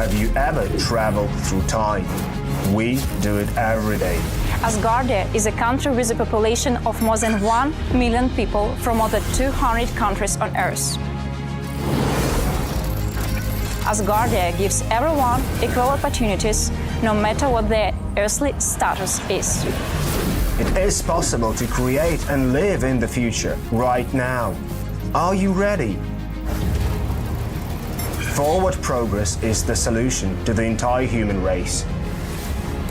Have you ever traveled through time? We do it every day. Asgardia is a country with a population of more than 1 million people from more than 200 countries on Earth. Asgardia gives everyone equal opportunities, no matter what their earthly status is. It is possible to create and live in the future right now. Are you ready? Forward progress is the solution to the entire human race.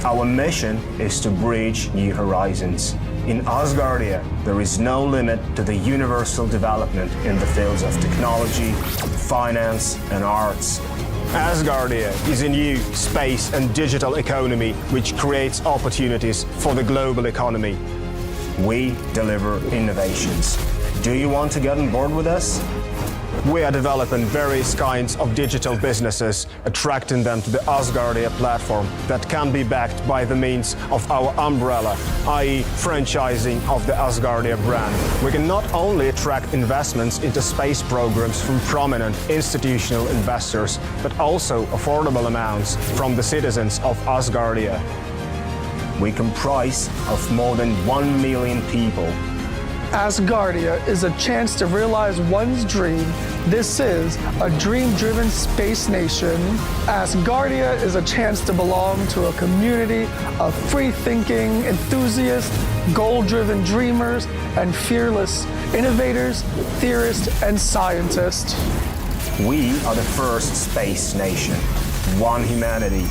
Our mission is to bridge new horizons. In Asgardia, there is no limit to the universal development in the fields of technology, finance, and arts. Asgardia is a new space and digital economy which creates opportunities for the global economy. We deliver innovations. Do you want to get on board with us? We are developing various kinds of digital businesses, attracting them to the Asgardia platform that can be backed by the means of our umbrella, i.e. franchising of the Asgardia brand. We can not only attract investments into space programs from prominent institutional investors, but also affordable amounts from the citizens of Asgardia. We comprise of more than 1 million people. Asgardia is a chance to realize one's dream. This is a dream-driven space nation. Asgardia is a chance to belong to a community of free-thinking enthusiasts, goal-driven dreamers, and fearless innovators, theorists, and scientists. We are the first space nation. One humanity,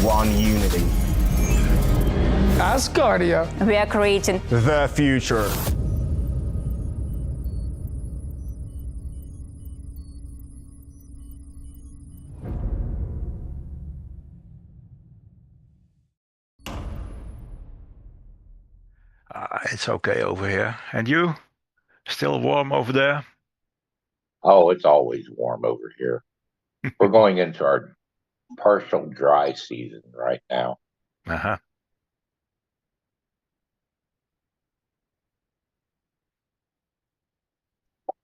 one unity. Asgardia. We are creating the future. It's okay over here. And you? Still warm over there? Oh, it's always warm over here. We're going into our partial dry season right now. Uh-huh.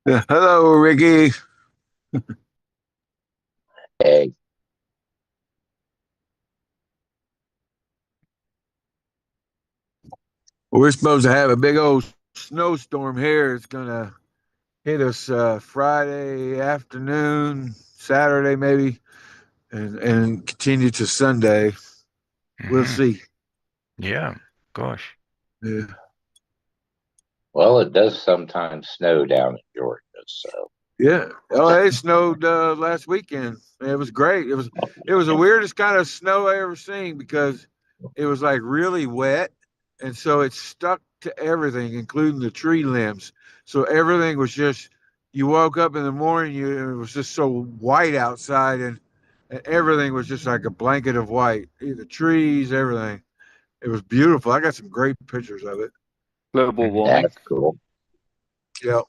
Hello, Ricky. Hey. We're supposed to have a big old snowstorm here. It's going to hit us Friday afternoon, Saturday maybe, and continue to Sunday. We'll see. Yeah, gosh. Yeah. Well, it does sometimes snow down in Georgia, so. Yeah. Oh, it snowed last weekend. It was great. It was the weirdest kind of snow I ever seen because it was like really wet, and so it stuck to everything, including the tree limbs. So everything was just. You woke up in the morning, it was just so white outside, and everything was just like a blanket of white. The trees, everything. It was beautiful. I got some great pictures of it. Global warming. That's cool. Yeah.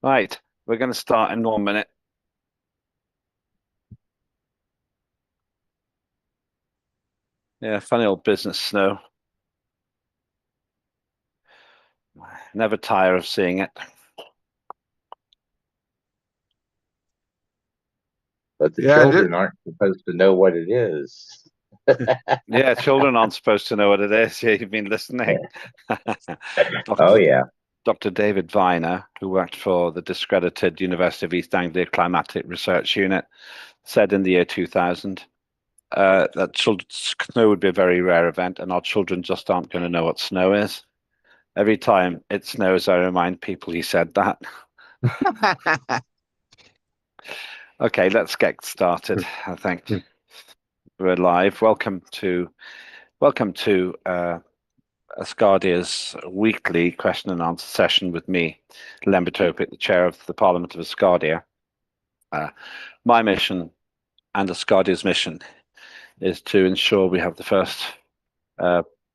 Right, we're going to start in 1 minute. Yeah, funny old business, snow. Never tire of seeing it. But the children aren't supposed to know what it is. Yeah, children aren't supposed to know what it is. Yeah, you've been listening. Oh, yeah. Dr. David Viner, who worked for the discredited University of East Anglia Climatic Research Unit, said in the year 2000 that snow would be a very rare event, and our children just aren't going to know what snow is. Every time it snows, I remind people he said that. Okay, let's get started. I think we're live. Welcome to Asgardia's weekly question and answer session with me, Len Batopic, the chair of the Parliament of Asgardia. My mission and Asgardia's mission is to ensure we have the first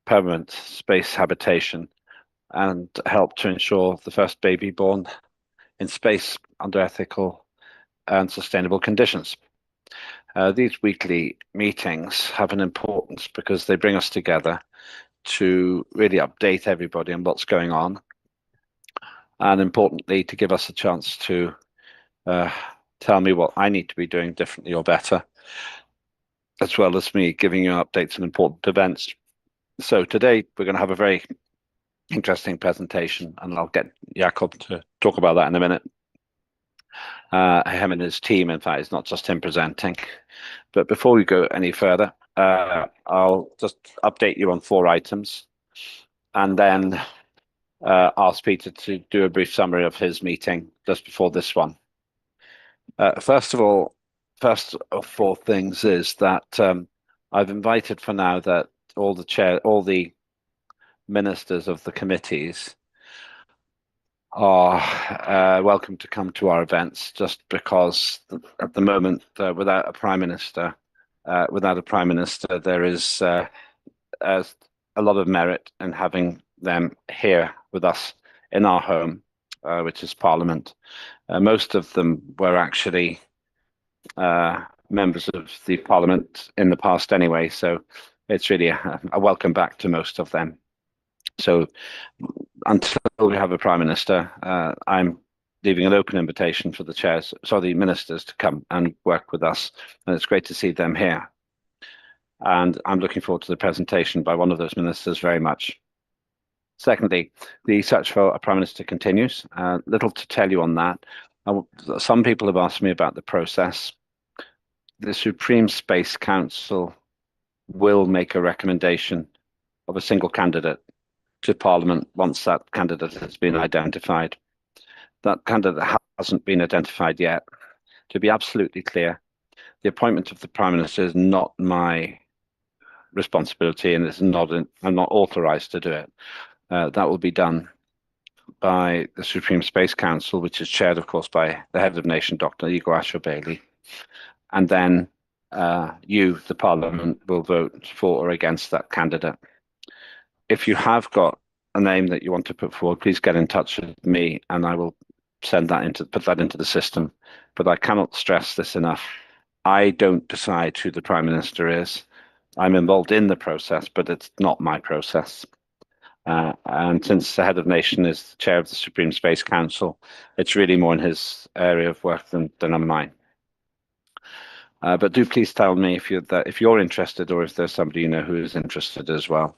permanent space habitation and help to ensure the first baby born in space under ethical and sustainable conditions. These weekly meetings have an importance because they bring us together to really update everybody on what's going on, and importantly, to give us a chance to tell me what I need to be doing differently or better, as well as me giving you updates on important events. So today we're going to have a very interesting presentation, and I'll get Jakob to talk about that in a minute. Him and his team, in fact, it's not just him presenting. But before we go any further, I'll just update you on 4 items, and then ask Peter to do a brief summary of his meeting just before this one. First of 4 things is that I've invited for now that all the ministers of the committees are welcome to come to our events, just because at the moment, without a prime minister, there is a lot of merit in having them here with us in our home, which is Parliament. Most of them were actually members of the Parliament in the past anyway, so it's really a welcome back to most of them. So until we have a prime minister, I'm leaving an open invitation for the ministers to come and work with us, and it's great to see them here. And I'm looking forward to the presentation by one of those ministers very much. Secondly, the search for a prime minister continues. Little to tell you on that. Some people have asked me about the process. The Supreme Space Council will make a recommendation of a single candidate to Parliament once that candidate has been identified. That candidate hasn't been identified yet. To be absolutely clear, the appointment of the Prime Minister is not my responsibility, and I'm not authorised to do it. That will be done by the Supreme Space Council, which is chaired, of course, by the head of nation, Dr. Igor Asher-Bailey. And then you, the Parliament, will vote for or against that candidate. If you have got a name that you want to put forward, please get in touch with me, and I will put that into the system. But I cannot stress this enough. I don't decide who the Prime Minister is. I'm involved in the process, but it's not my process. And since the head of nation is the chair of the Supreme Space Council, it's really more in his area of work than on mine. But do please tell me if you're interested, or if there's somebody you know who is interested as well.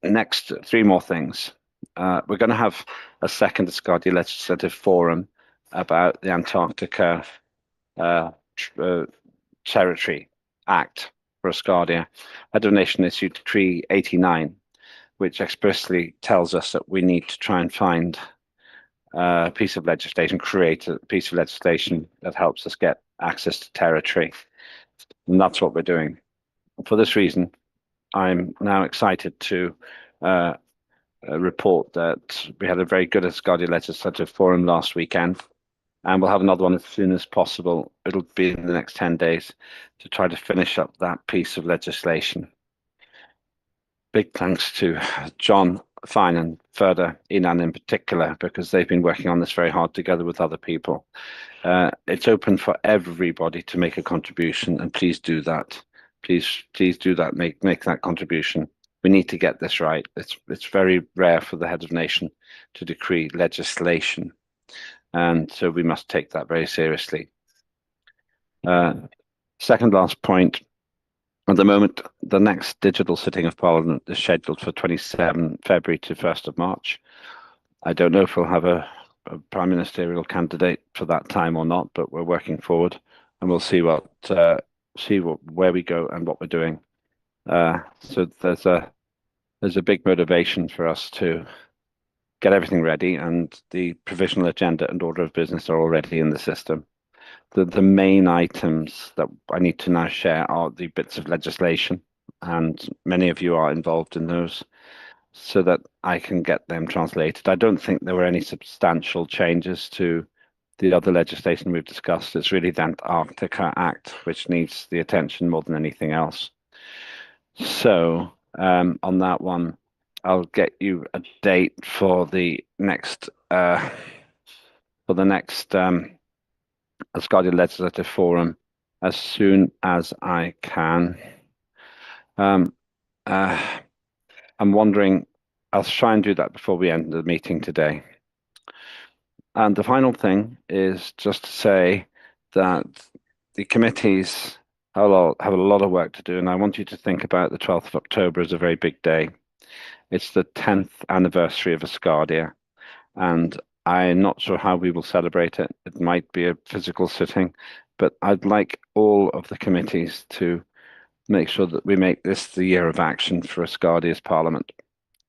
Next, 3 more things. We're going to have a second Asgardia legislative forum about the Antarctica Territory Act for Asgardia. Head of Nation issued Decree 89, which expressly tells us that we need to try and find a piece of legislation, create a piece of legislation that helps us get access to territory. And that's what we're doing. For this reason, I'm now excited to report that we had a very good Asgardia legislative forum last weekend, and we'll have another one as soon as possible. It'll be in the next 10 days to try to finish up that piece of legislation. Big thanks to John Fine and further Inan in particular, because they've been working on this very hard together with other people. It's open for everybody to make a contribution, and please do that. Please do that. Make that contribution. We need to get this right. It's very rare for the head of nation to decree legislation, and so we must take that very seriously. Second last point. At the moment, the next digital sitting of Parliament is scheduled for 27 February to 1st of March. I don't know if we'll have a prime ministerial candidate for that time or not, but we're working forward, and we'll see where we go and what we're doing. So there's a big motivation for us to get everything ready, and the provisional agenda and order of business are already in the system. The main items that I need to now share are the bits of legislation, and many of you are involved in those, so that I can get them translated. I don't think there were any substantial changes to the other legislation we've discussed. It's really the Antarctica Act which needs the attention more than anything else. So on that one, I'll get you a date for the next Asgardia Legislative Forum as soon as I can. I'm wondering, I'll try and do that before we end the meeting today. And the final thing is just to say that the committees have a lot of work to do, and I want you to think about the 12th of October as a very big day. It's the 10th anniversary of Asgardia, and I'm not sure how we will celebrate it. It might be a physical sitting, but I'd like all of the committees to make sure that we make this the year of action for Asgardia's Parliament,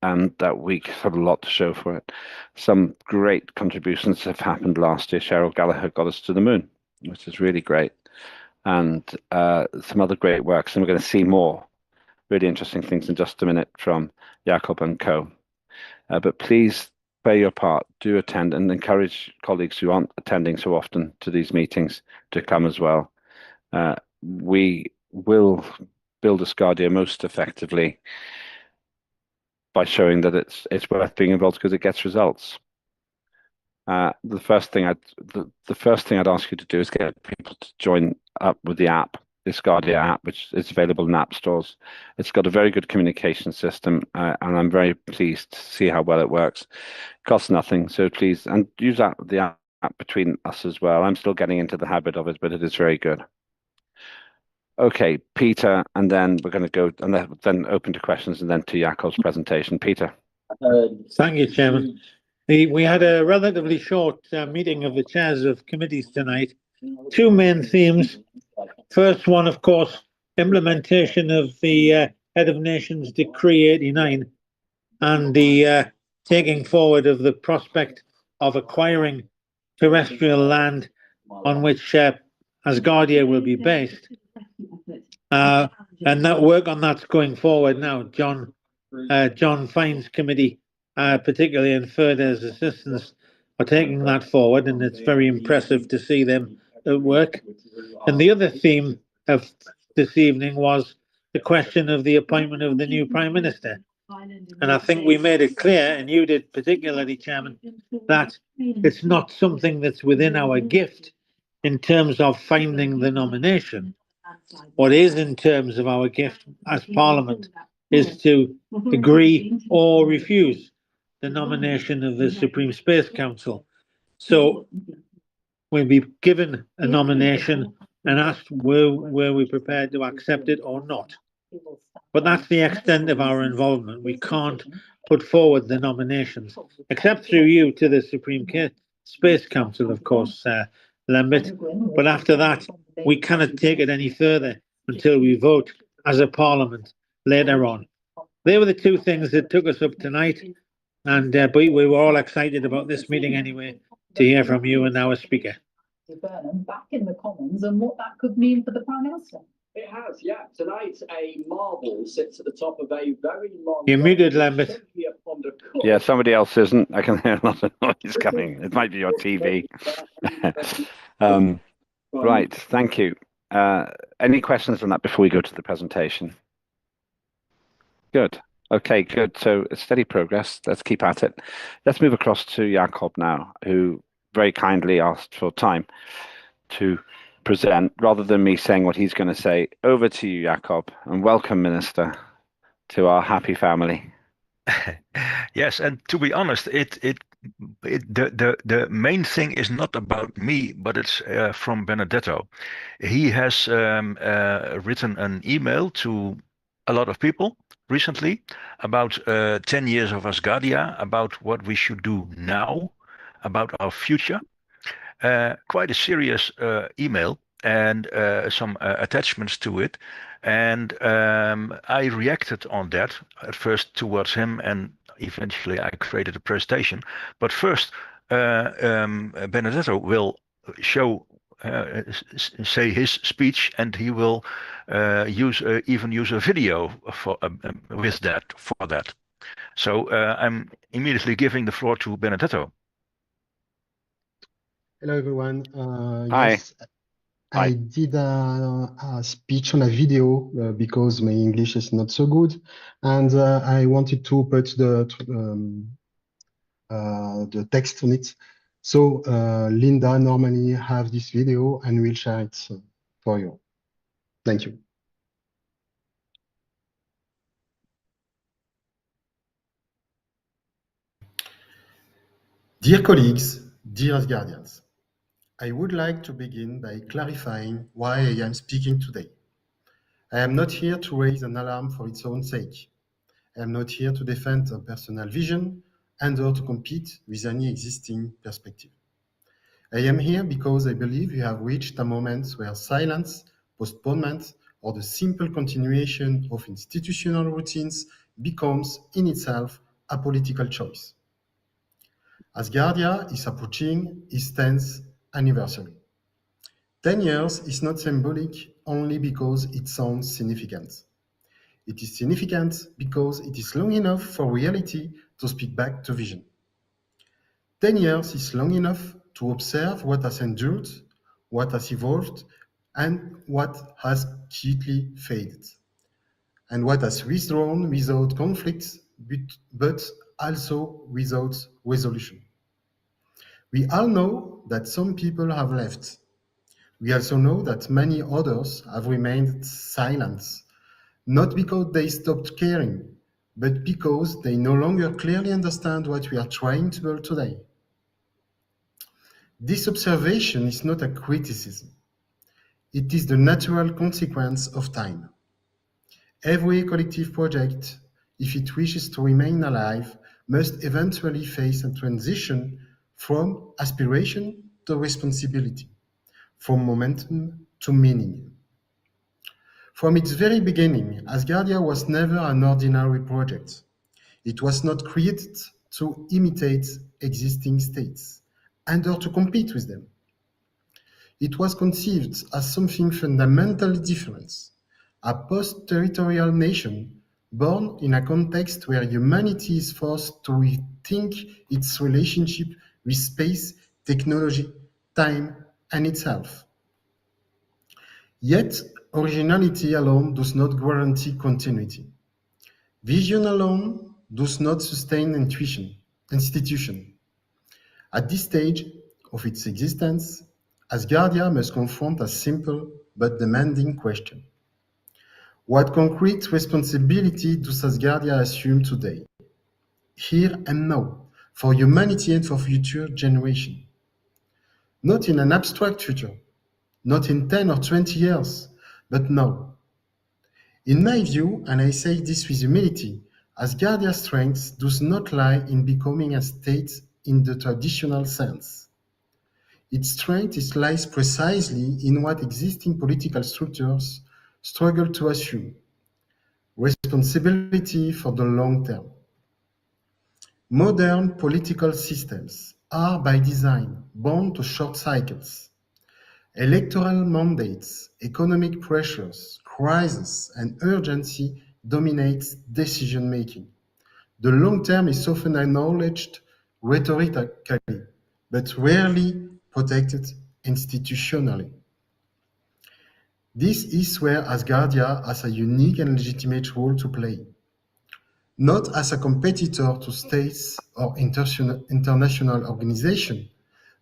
and that we have a lot to show for it. Some great contributions have happened last year. Cheryl Gallagher got us to the moon, which is really great, and some other great works, and we're going to see more really interesting things in just a minute from Jakob and co. But please play your part, do attend, and encourage colleagues who aren't attending so often to these meetings to come as well. We will build Asgardia most effectively by showing that it's worth being involved because it gets results. The first thing I'd ask you to do is get people to join up with the app, the Asgardia app, which is available in app stores. It's got a very good communication system, and I'm very pleased to see how well it works. It costs nothing, so please, and use the app between us as well. I'm still getting into the habit of it, but it is very good. Okay, Peter, and then we're going to go and then open to questions, and then to Jakob's presentation. Peter. Thank you, Chairman. We had a relatively short meeting of the chairs of committees tonight. Two main themes. First one, of course, implementation of the Head of Nations Decree 89 and the taking forward of the prospect of acquiring terrestrial land on which Asgardia will be based. And that work on that's going forward now. John Fine's committee, particularly in Furder's assistance, are taking that forward, and it's very impressive to see them at work. And the other theme of this evening was the question of the appointment of the new Prime Minister. And I think we made it clear, and you did particularly, Chairman, that it's not something that's within our gift in terms of finding the nomination. What is in terms of our gift as Parliament is to agree or refuse the nomination of the Supreme Space Council. So we'll be given a nomination and asked were we prepared to accept it or not. But that's the extent of our involvement. We can't put forward the nominations, except through you to the Supreme Space Council, of course, Lambert. But after that, we cannot take it any further until we vote as a Parliament later on. They were the two things that took us up tonight, and we were all excited about this meeting anyway, to hear from you and our Speaker. Burnham back in the Commons and what that could mean for the Prime Minister. It has, yeah. Tonight, a marble sits at the top of a very long... You're muted, Lambert. Yeah, somebody else isn't. I can hear a lot of noise coming. It might be your TV. Right, thank you. Any questions on that before we go to the presentation? Good. Okay, good. So steady progress. Let's keep at it. Let's move across to Jakob now, who very kindly asked for time to present, rather than me saying what he's going to say. Over to you, Jakob, and welcome, Minister, to our happy family. Yes, and to be honest, the main thing is not about me, but it's from Benedetto. He has written an email to a lot of people recently about 10 years of Asgardia, about what we should do now, about our future. Quite a serious email and some attachments to it. And I reacted on that at first towards him, and eventually I created a presentation. But first, Benedetto will say his speech, and he will even use a video for that. So I'm immediately giving the floor to Benedetto. Hello, everyone. Hi. Yes, I did a speech on a video because my English is not so good, and I wanted to put the text on it. So Linda normally have this video, and we'll share it for you. Thank you. Dear colleagues, Dear Asgardians, I would like to begin by clarifying why I am speaking today. I am not here to raise an alarm for its own sake. I am not here to defend a personal vision and or to compete with any existing perspective. I am here because I believe we have reached a moment where silence, postponement, or the simple continuation of institutional routines becomes in itself a political choice. Asgardia is approaching its 10th anniversary. 10 years is not symbolic only because it sounds significant. It is significant because it is long enough for reality to speak back to vision. 10 years is long enough to observe what has endured, what has evolved, and what has quickly faded, and what has withdrawn without conflict, but also without resolution. We all know that some people have left. We also know that many others have remained silent, not because they stopped caring, but because they no longer clearly understand what we are trying to build today. This observation is not a criticism. It is the natural consequence of time. Every collective project, if it wishes to remain alive, must eventually face a transition from aspiration to responsibility, from momentum to meaning. From its very beginning, Asgardia was never an ordinary project. It was not created to imitate existing states and or to compete with them. It was conceived as something fundamentally different, a post-territorial nation born in a context where humanity is forced to rethink its relationship with space, technology, time, and itself. Yet, originality alone does not guarantee continuity. Vision alone does not sustain institution. At this stage of its existence, Asgardia must confront a simple but demanding question. What concrete responsibility does Asgardia assume today, here and now, for humanity and for future generations? Not in an abstract future, not in 10 or 20 years, but now. In my view, and I say this with humility, Asgardia's strength does not lie in becoming a state in the traditional sense. Its strength lies precisely in what existing political structures struggle to assume: responsibility for the long term. Modern political systems are by design bound to short cycles. Electoral mandates, economic pressures, crisis, and urgency dominate decision-making. The long term is often acknowledged rhetorically, but rarely protected institutionally. This is where Asgardia has a unique and legitimate role to play, not as a competitor to states or international organizations,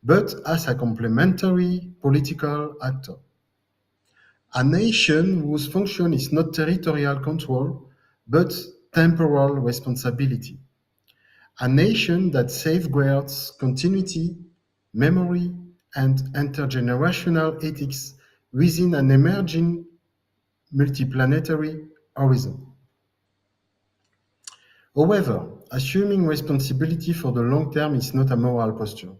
but as a complementary political actor. A nation whose function is not territorial control, but temporal responsibility. A nation that safeguards continuity, memory, and intergenerational ethics within an emerging multiplanetary horizon. However, assuming responsibility for the long term is not a moral posture.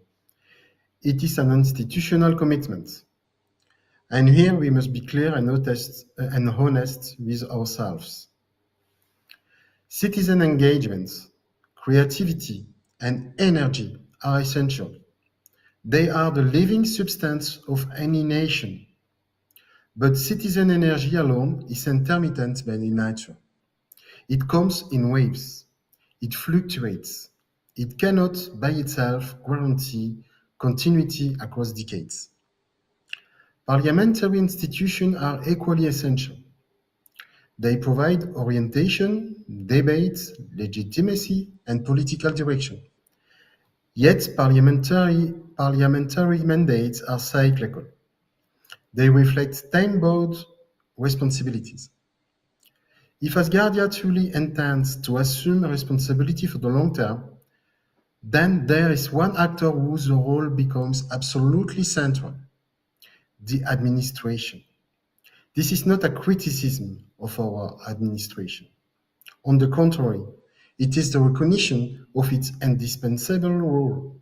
It is an institutional commitment. And here we must be clear and honest with ourselves. Citizen engagement, creativity, and energy are essential. They are the living substance of any nation. But citizen energy alone is intermittent by nature. It comes in waves. It fluctuates. It cannot by itself guarantee continuity across decades. Parliamentary institutions are equally essential. They provide orientation, debate, legitimacy, and political direction. Yet parliamentary mandates are cyclical. They reflect time-bound responsibilities. If Asgardia truly intends to assume responsibility for the long term, Then there is one actor whose role becomes absolutely central: the administration. This is not a criticism of our administration. On the contrary, it is the recognition of its indispensable role.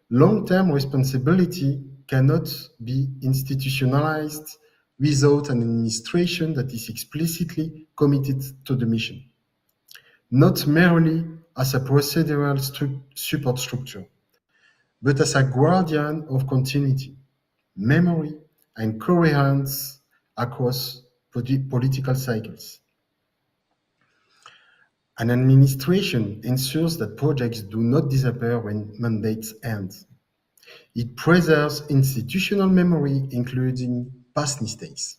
Long-term responsibility cannot be institutionalized without an administration that is explicitly committed to the mission, not merely as a procedural support structure, but as a guardian of continuity, memory, and coherence across political cycles. An administration ensures that projects do not disappear when mandates end. It preserves institutional memory, including past mistakes.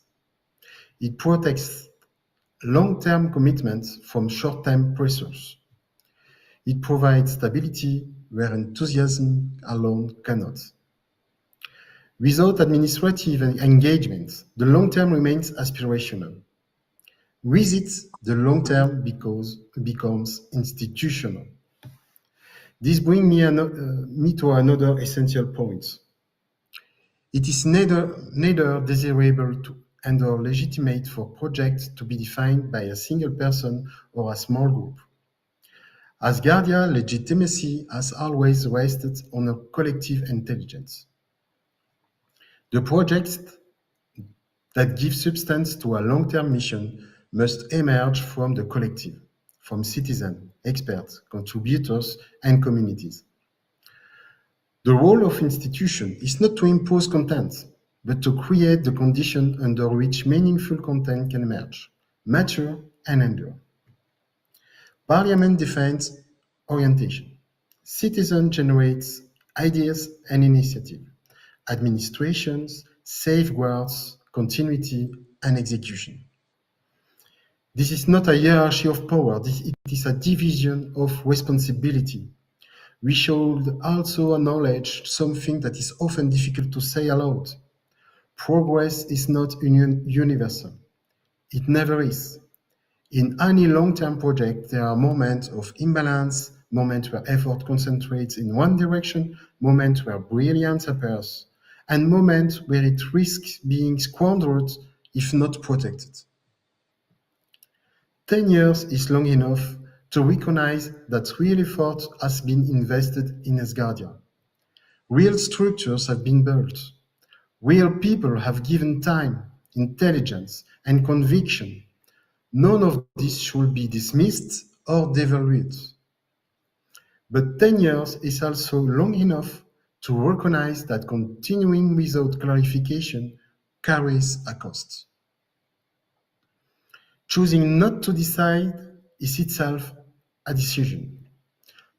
It protects long-term commitments from short-term pressures. It provides stability where enthusiasm alone cannot. Without administrative engagement, the long term remains aspirational. With it, the long term becomes institutional. This brings me to another essential point. It is neither desirable and/or legitimate for projects to be defined by a single person or a small group. Asgardia legitimacy has always rested on a collective intelligence. The projects that give substance to a long-term mission must emerge from the collective, from citizens, experts, contributors, and communities. The role of institutions is not to impose content, but to create the conditions under which meaningful content can emerge, mature, and endure. Parliament defines orientation. Citizen generates ideas and initiative. Administrations safeguards continuity and execution. This is not a hierarchy of power, it is a division of responsibility. We should also acknowledge something that is often difficult to say aloud. Progress is not universal. It never is. In any long-term project, there are moments of imbalance, moments where effort concentrates in one direction, moments where brilliance appears, and moments where it risks being squandered if not protected. 10 years is long enough to recognize that real effort has been invested in Asgardia. Real structures have been built. Real people have given time, intelligence, and conviction. None of this should be dismissed or devalued. But 10 years is also long enough to recognize that continuing without clarification carries a cost. Choosing not to decide is itself a decision.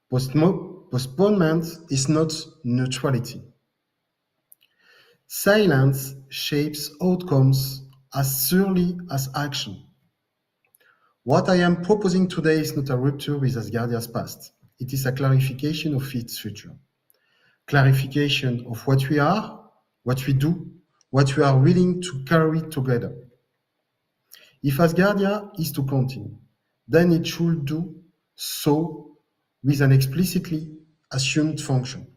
Postponement is not neutrality. Silence shapes outcomes as surely as action. What I am proposing today is not a rupture with Asgardia's past. It is a clarification of its future. Clarification of what we are, what we do, what we are willing to carry together. If Asgardia is to continue, then it should do so with an explicitly assumed function,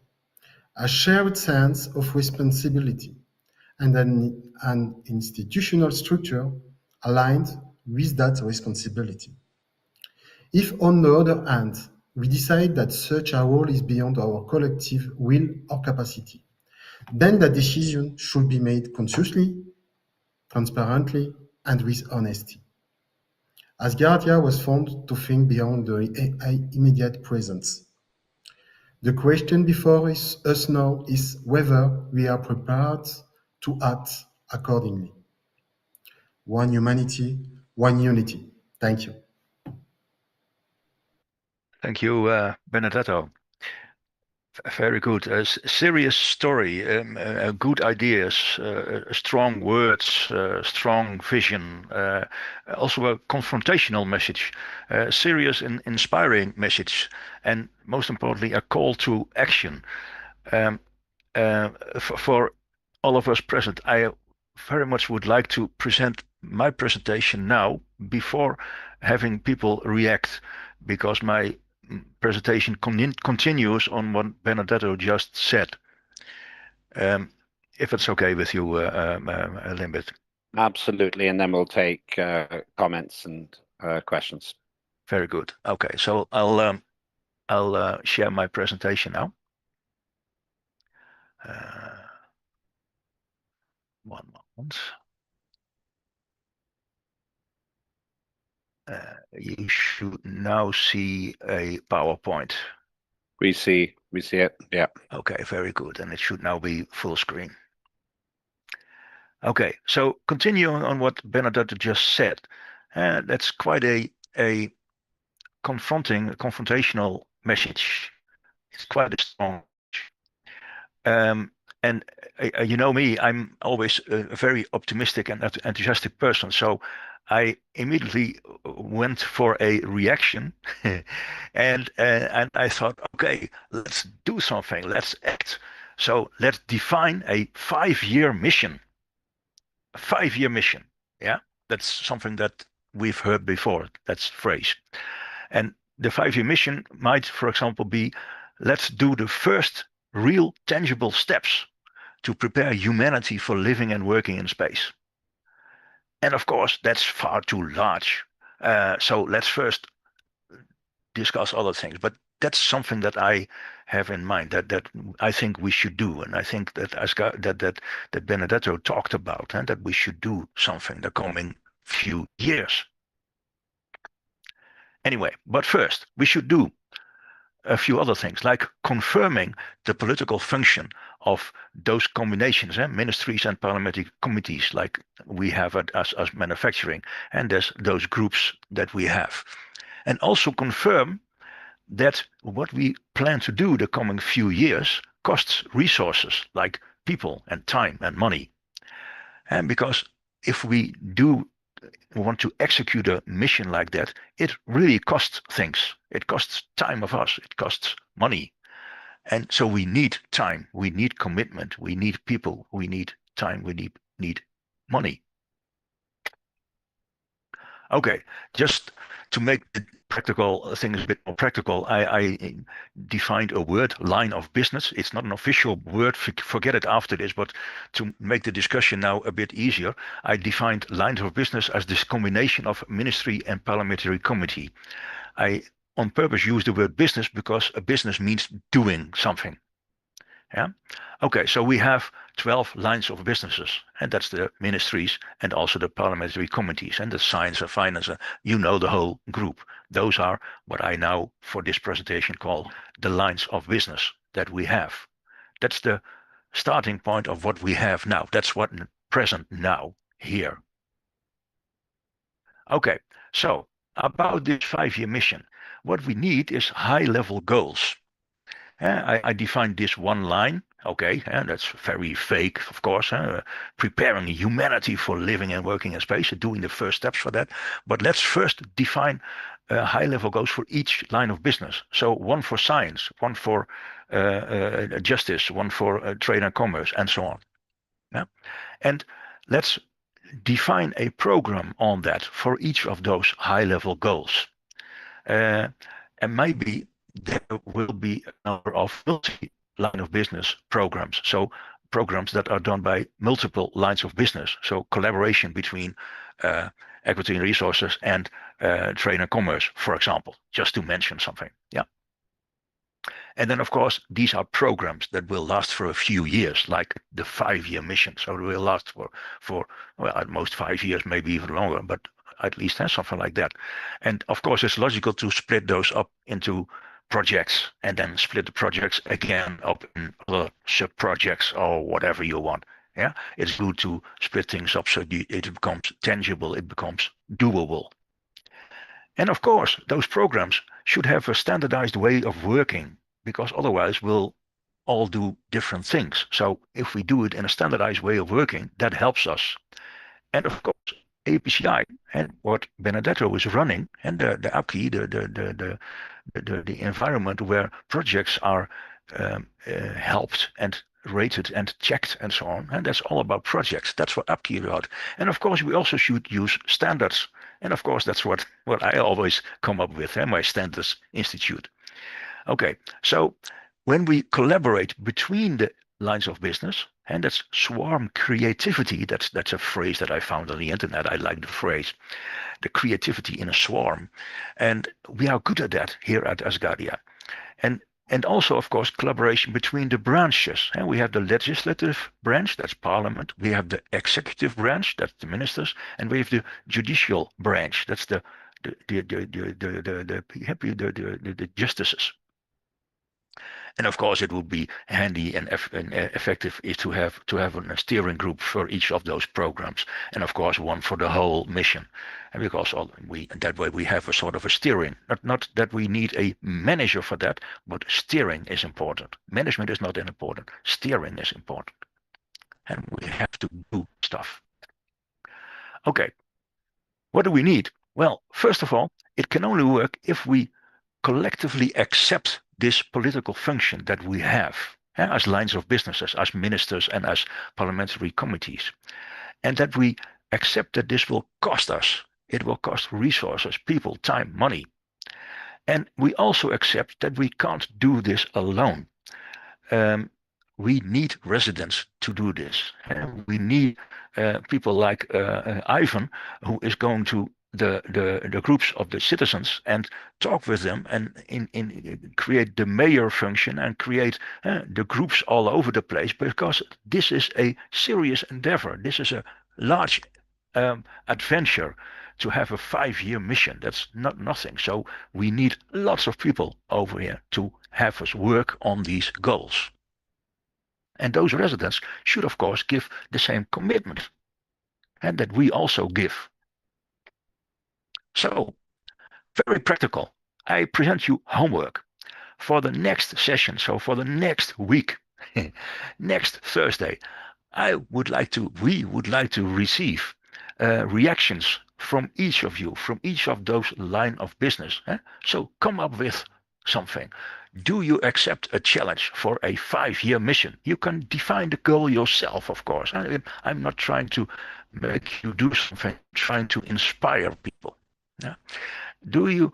a shared sense of responsibility, and an institutional structure aligned with that responsibility. If, on the other hand, we decide that such a role is beyond our collective will or capacity, then that decision should be made consciously, transparently, and with honesty. Asgardia was formed to think beyond the immediate presence. The question before us now is whether we are prepared to act accordingly. One humanity, one unity. Thank you. Thank you, Benedetto. Very good. A serious story, good ideas, strong words, strong vision, also a confrontational message, serious and inspiring message, and most importantly, a call to action. For all of us present, I very much would like to present my presentation now before having people react, because my presentation continues on what Benedetto just said. If it's okay with you, Limbit. Absolutely, and then we'll take comments and questions. Very good. Okay, so I'll share my presentation now. One moment. You should now see a PowerPoint. We see it. Yeah. Okay, very good. And it should now be full screen. Okay, so continuing on what Benedetto just said, that's quite a confrontational message. It's quite a strong. And you know me, I'm always a very optimistic and enthusiastic person. So I immediately went for a reaction, and I thought, okay, let's do something, let's act. So let's define a 5-year mission. A 5-year mission, yeah, that's something that we've heard before. That's phrase, and the 5-year mission might, for example, be, let's do the first real tangible steps to prepare humanity for living and working in space. And of course, that's far too large. So let's first discuss other things. But that's something that I have in mind that I think we should do, and I think that that Benedetto talked about, and that we should do something the coming few years. Anyway, but first we should do a few other things, like confirming the political function of those combinations, ministries and parliamentary committees, like we have as manufacturing, and there's those groups that we have. And also confirm that what we plan to do the coming few years costs resources, like people and time and money. And because if we do want to execute a mission like that, it really costs things. It costs time of us, it costs money. And so we need time, we need commitment, we need people, we need time, we need money. Okay, just to make the practical things a bit more practical, I defined a word, line of business. It's not an official word, forget it after this, but to make the discussion now a bit easier, I defined lines of business as this combination of ministry and parliamentary committee. I on purpose use the word business because a business means doing something. Yeah. Okay, so we have 12 lines of businesses, and that's the ministries and also the parliamentary committees and the science and finance. You know, the whole group. Those are what I now, for this presentation, call the lines of business that we have. That's the starting point of what we have now. That's what present now here. Okay, so about this 5-year mission, what we need is high-level goals. I defined this one line, okay, and that's very vague, of course, preparing humanity for living and working in space, doing the first steps for that. But let's first define high-level goals for each line of business. So one for science, one for justice, one for trade and commerce, and so on. Yeah? And let's define a program on that for each of those high-level goals. And maybe there will be a number of multi-line of business programs. So programs that are done by multiple lines of business. So collaboration between equity and resources and trade and commerce, for example, just to mention something. Yeah. And then, of course, these are programs that will last for a few years, like the 5-year mission. So they will last for well, at most 5 years, maybe even longer, but at least something like that. And of course, it's logical to split those up into projects and then split the projects again up in other sub-projects or whatever you want. Yeah, it's good to split things up so it becomes tangible, it becomes doable. And of course, those programs should have a standardized way of working, because otherwise we'll all do different things. So if we do it in a standardized way of working, that helps us. And of course, APCI and what Benedetto is running, and the APCI, the environment where projects are helped and rated and checked and so on. And that's all about projects. That's what APCI is about. And of course, we also should use standards. And of course, that's what I always come up with, my Standards Institute. Okay, so when we collaborate between the lines of business, and that's swarm creativity, that's a phrase that I found on the internet. I like the phrase, the creativity in a swarm. And we are good at that here at Asgardia. And also, of course, collaboration between the branches. And we have the legislative branch, that's Parliament. We have the executive branch, that's the ministers, and we have the judicial branch, that's the justices. And of course, it would be handy and effective is to have a steering group for each of those programs, and of course one for the whole mission. And because that way we have a sort of a steering. Not that we need a manager for that, but steering is important. Management is not important. Steering is important, and we have to do stuff. Okay, what do we need? Well, first of all, it can only work if we collectively accept this political function that we have as lines of businesses, as ministers, and as parliamentary committees, and that we accept that this will cost us. It will cost resources, people, time, money. And we also accept that we can't do this alone. We need residents to do this. We need people like Ivan, who is going to the groups of the citizens and talk with them and in create the mayor function and create the groups all over the place, because this is a serious endeavor. This is a large adventure to have a 5-year mission. That's not nothing. So we need lots of people over here to have us work on these goals. And those residents should, of course, give the same commitment, and that we also give. So, very practical. I present you homework for the next session. So for the next week, next Thursday, we would like to receive reactions from each of you, from each of those line of business. So come up with something. Do you accept a challenge for a 5-year mission? You can define the goal yourself, of course. I'm not trying to make you do something, I'm trying to inspire people. Yeah? Do you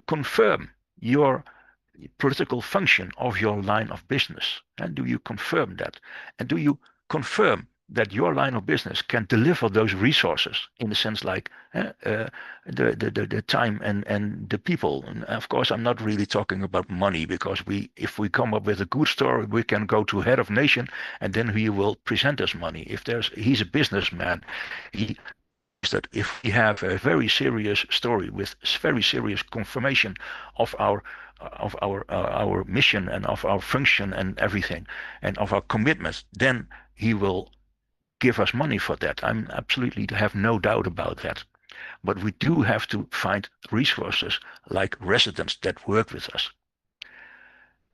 confirm your political function of your line of business? And do you confirm that? And do you confirm that your line of business can deliver those resources in the sense like the time and the people? And of course, I'm not really talking about money, because if we come up with a good story, we can go to head of nation and then he will present us money. He's a businessman. He that if we have a very serious story with very serious confirmation of our mission and of our function and everything and of our commitments, then he will give us money for that. I'm absolutely have no doubt about that. But we do have to find resources like residents that work with us.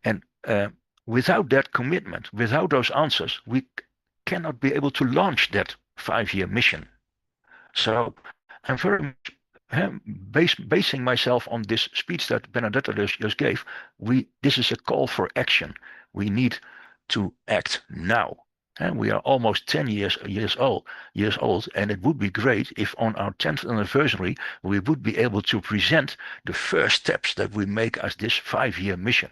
And without that commitment, without those answers, we cannot be able to launch that 5-year mission. So I'm very much basing myself on this speech that Benedetta just gave. This is a call for action. We need to act now. And we are almost 10 years old, and it would be great if on our 10th anniversary we would be able to present the first steps that we make as this 5-year mission.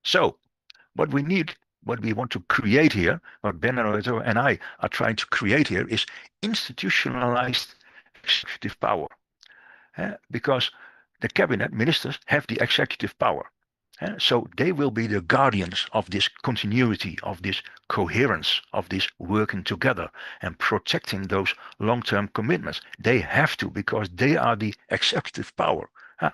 So what we need, what we want to create here, what Benedetto and I are trying to create here, is institutionalized executive power. Because the cabinet ministers have the executive power. So they will be the guardians of this continuity, of this coherence, of this working together and protecting those long-term commitments. They have to, because they are the executive power.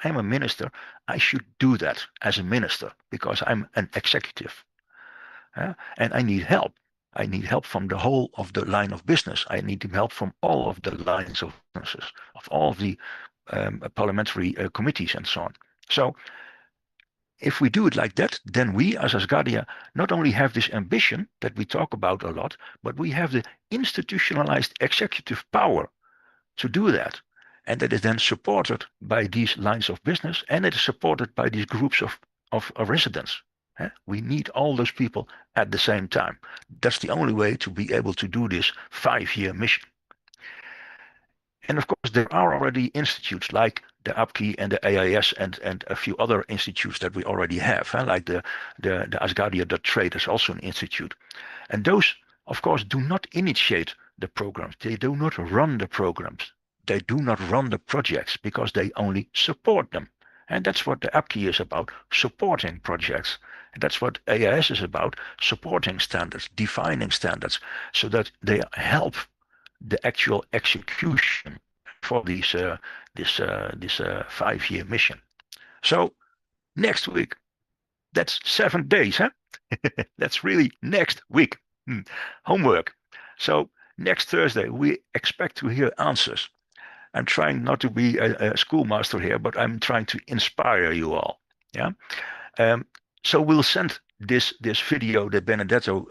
I'm a minister. I should do that as a minister because I'm an executive. And I need help. I need help from the whole of the line of business. I need help from all of the lines of businesses, of all of the parliamentary committees and so on. So if we do it like that, then we as Asgardia not only have this ambition that we talk about a lot, but we have the institutionalized executive power to do that. And that is then supported by these lines of business, and it is supported by these groups of residents. We need all those people at the same time. That's the only way to be able to do this 5-year mission. And of course, there are already institutes like the APKI and the AIS and a few other institutes that we already have, like the Asgardia.trade is also an institute. And those, of course, do not initiate the programs. They do not run the programs. They do not run the projects because they only support them. And that's what the APKI is about, supporting projects. And that's what AIS is about, supporting standards, defining standards, so that they help the actual execution for this 5-year mission. So next week, that's 7 days, huh? That's really next week. Homework. So next Thursday, we expect to hear answers. I'm trying not to be a schoolmaster here, but I'm trying to inspire you all. Yeah. So we'll send this video that Benedetto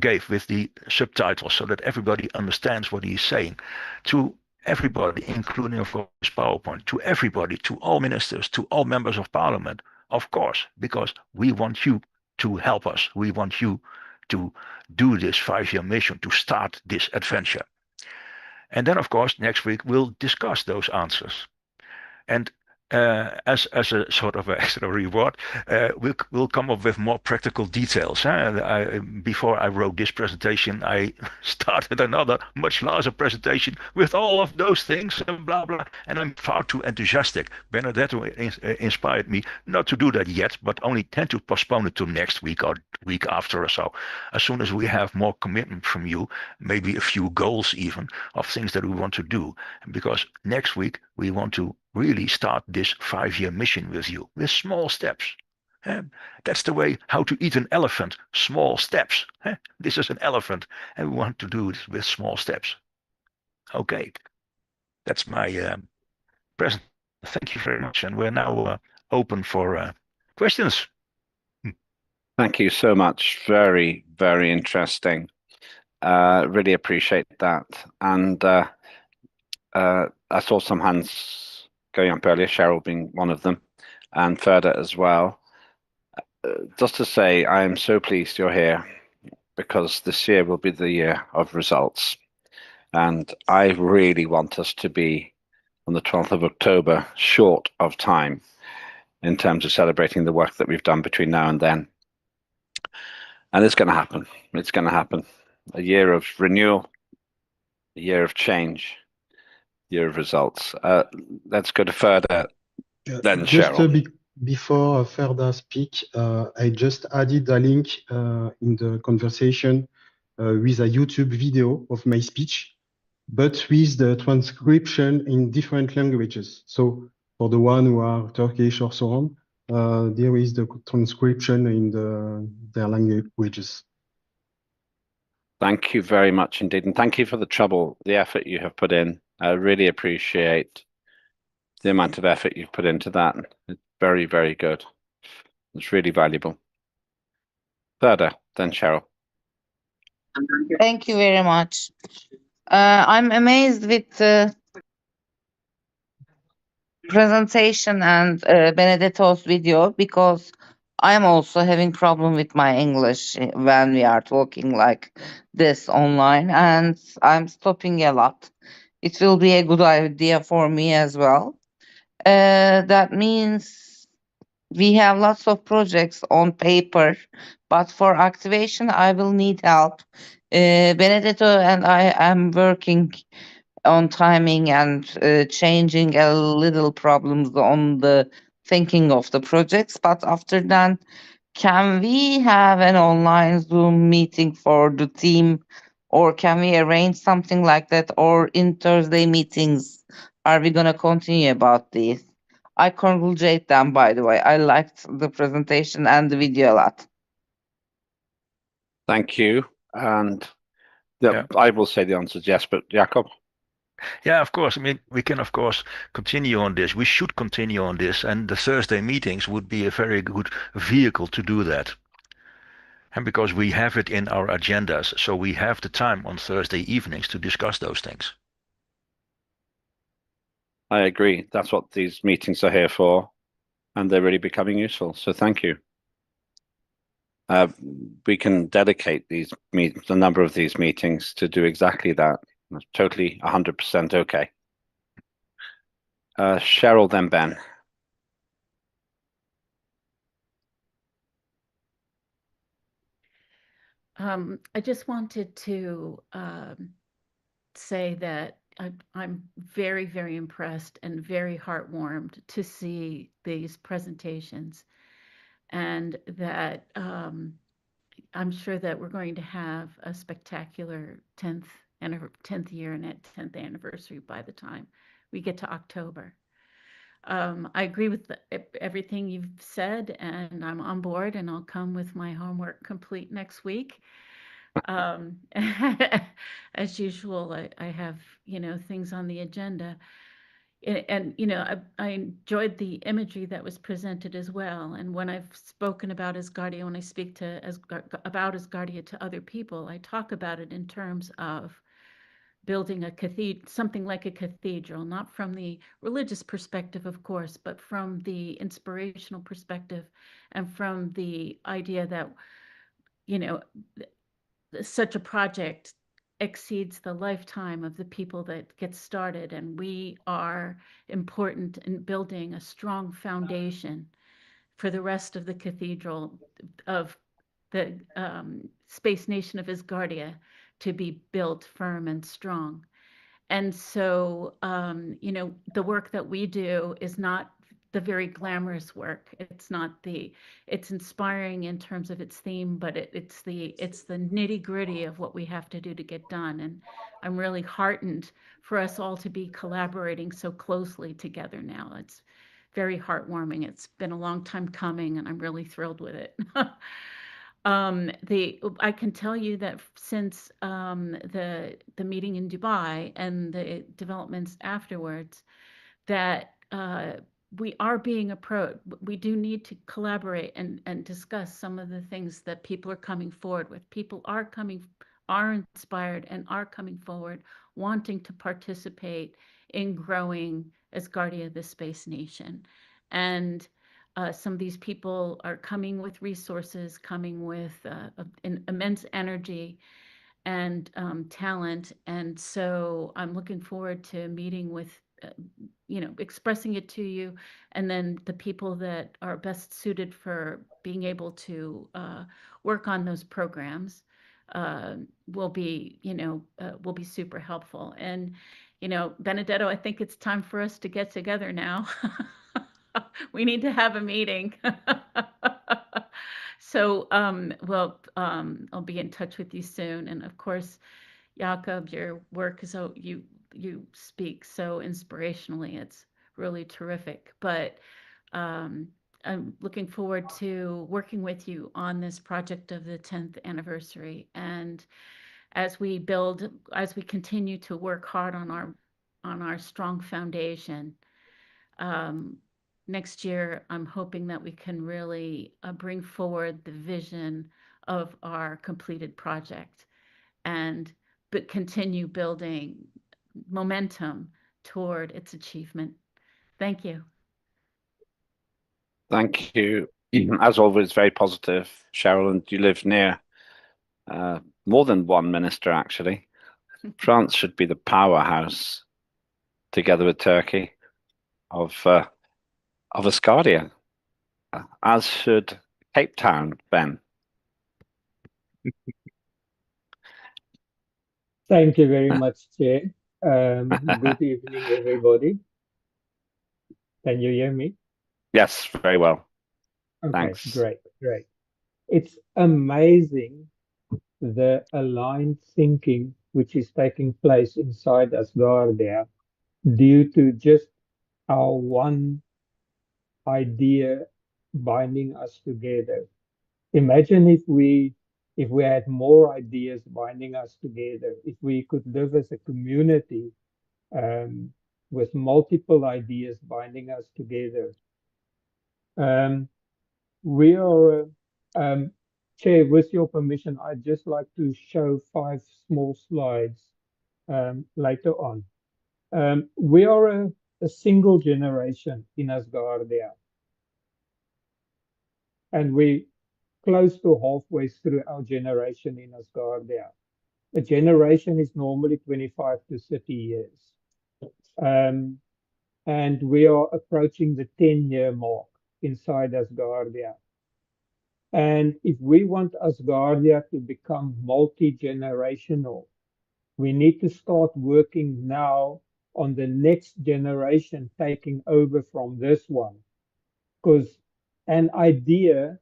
gave with the subtitles so that everybody understands what he's saying to everybody, including, of course, PowerPoint, to everybody, to all ministers, to all members of parliament, of course, because we want you to help us. We want you to do this 5-year mission, to start this adventure. And then, of course, next week we'll discuss those answers. And as a sort of an extra reward, we'll come up with more practical details. Before I wrote this presentation, I started another much larger presentation with all of those things and blah, blah. And I'm far too enthusiastic. Benedetto inspired me not to do that yet, but only tend to postpone it to next week or week after or so. As soon as we have more commitment from you, maybe a few goals even of things that we want to do. Because next week we want to really start this 5-year mission with you, with small steps. That's the way how to eat an elephant, small steps. This is an elephant, and we want to do it with small steps. Okay, that's my present. Thank you very much, and we're now open for questions. Thank you so much. Very, very interesting. Really appreciate that. And I saw some hands going up earlier, Cheryl being one of them, and Ferda as well. Just to say, I am so pleased you're here, because this year will be the year of results. And I really want us to be on the 12th of October short of time in terms of celebrating the work that we've done between now and then. And it's going to happen. It's going to happen. A year of renewal, a year of change, year of results. Let's go to Ferda, then just Cheryl. Before Ferda speak, I just added a link in the conversation with a YouTube video of my speech, but with the transcription in different languages. So for the one who are Turkish or so on, there is the transcription in their languages. Thank you very much indeed. And thank you for the trouble, the effort you have put in. I really appreciate the amount of effort you've put into that. It's very, very good. It's really valuable. Ferda, then Cheryl. Thank you very much. I'm amazed with the presentation and Benedetto's video, because I'm also having problem with my English when we are talking like this online, and I'm stopping a lot. It will be a good idea for me as well. That means we have lots of projects on paper, but for activation, I will need help. Benedetto and I am working on timing and changing a little problems on the thinking of the projects. But after that, can we have an online Zoom meeting for the team, or can we arrange something like that? Or in Thursday meetings, are we going to continue about this? I congratulate them, by the way. I liked the presentation and the video a lot. Thank you. And I will say the answer is yes, but Jacob? Yeah, of course. I mean, we can, of course, continue on this. We should continue on this. And the Thursday meetings would be a very good vehicle to do that. And because we have it in our agendas, so we have the time on Thursday evenings to discuss those things. I agree. That's what these meetings are here for. And they're really becoming useful. So thank you. We can dedicate a number of these meetings to do exactly that. That's totally 100% okay. Cheryl, then Ben. I just wanted to say that I'm very, very impressed and very heartwarmed to see these presentations, and that I'm sure that we're going to have a spectacular 10th year and 10th anniversary by the time we get to October. I agree with everything you've said, and I'm on board, and I'll come with my homework complete next week. As usual, I have, things on the agenda. And I enjoyed the imagery that was presented as well. And when I've spoken about Asgardia, when I speak about Asgardia to other people, I talk about it in terms of building a cathedral, something like a cathedral, not from the religious perspective, of course, but from the inspirational perspective, and from the idea that, you know, such a project exceeds the lifetime of the people that get started, and we are important in building a strong foundation for the rest of the cathedral of the space nation of Asgardia to be built firm and strong. And so, the work that we do is not the very glamorous work. It's inspiring in terms of its theme, but it's the nitty gritty of what we have to do to get done. And I'm really heartened for us all to be collaborating so closely together now. It's very heartwarming. It's been a long time coming, and I'm really thrilled with it. I can tell you that since the meeting in Dubai and the developments afterwards, that we are being approached. We do need to collaborate and discuss some of the things that people are coming forward with. People are inspired and are coming forward, wanting to participate in growing Asgardia, the space nation. And some of these people are coming with resources, coming with immense energy and talent. And so I'm looking forward to meeting with, expressing it to you. And then the people that are best suited for being able to work on those programs will be super helpful. And, Benedetto, I think it's time for us to get together now. We need to have a meeting. So, I'll be in touch with you soon. And of course, Jakob, your work is so you speak so inspirationally. It's really terrific. But I'm looking forward to working with you on this project of the 10th anniversary. And as we continue to work hard on our strong foundation, next year, I'm hoping that we can really bring forward the vision of our completed project but continue building momentum toward its achievement. Thank you. Thank you. As always, very positive, Cheryl, and you live near more than one minister, actually. France should be the powerhouse, together with Turkey, of Asgardia, as should Cape Town, Ben. Thank you very much, Chair. Good evening, everybody. Can you hear me? Yes, very well. Okay, thanks. Great. It's amazing the aligned thinking which is taking place inside Asgardia due to just our one idea binding us together. Imagine if we had more ideas binding us together, if we could live as a community with multiple ideas binding us together. We are, Chair, with your permission, I'd just like to show 5 small slides later on. We are a single generation in Asgardia, and we close to halfway through our generation in Asgardia. A generation is normally 25 to 30 years. And we are approaching the 10-year mark inside Asgardia. And if we want Asgardia to become multi-generational, we need to start working now on the next generation taking over from this one. Because an idea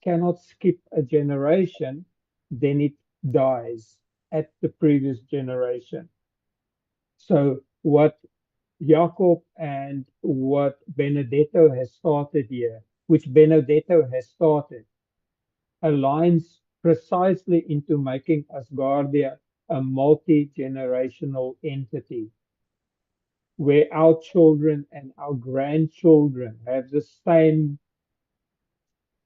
cannot skip a generation, then it dies at the previous generation. So what Jacob and what Benedetto has started here, which Benedetto has started, aligns precisely into making Asgardia a multi-generational entity where our children and our grandchildren have the same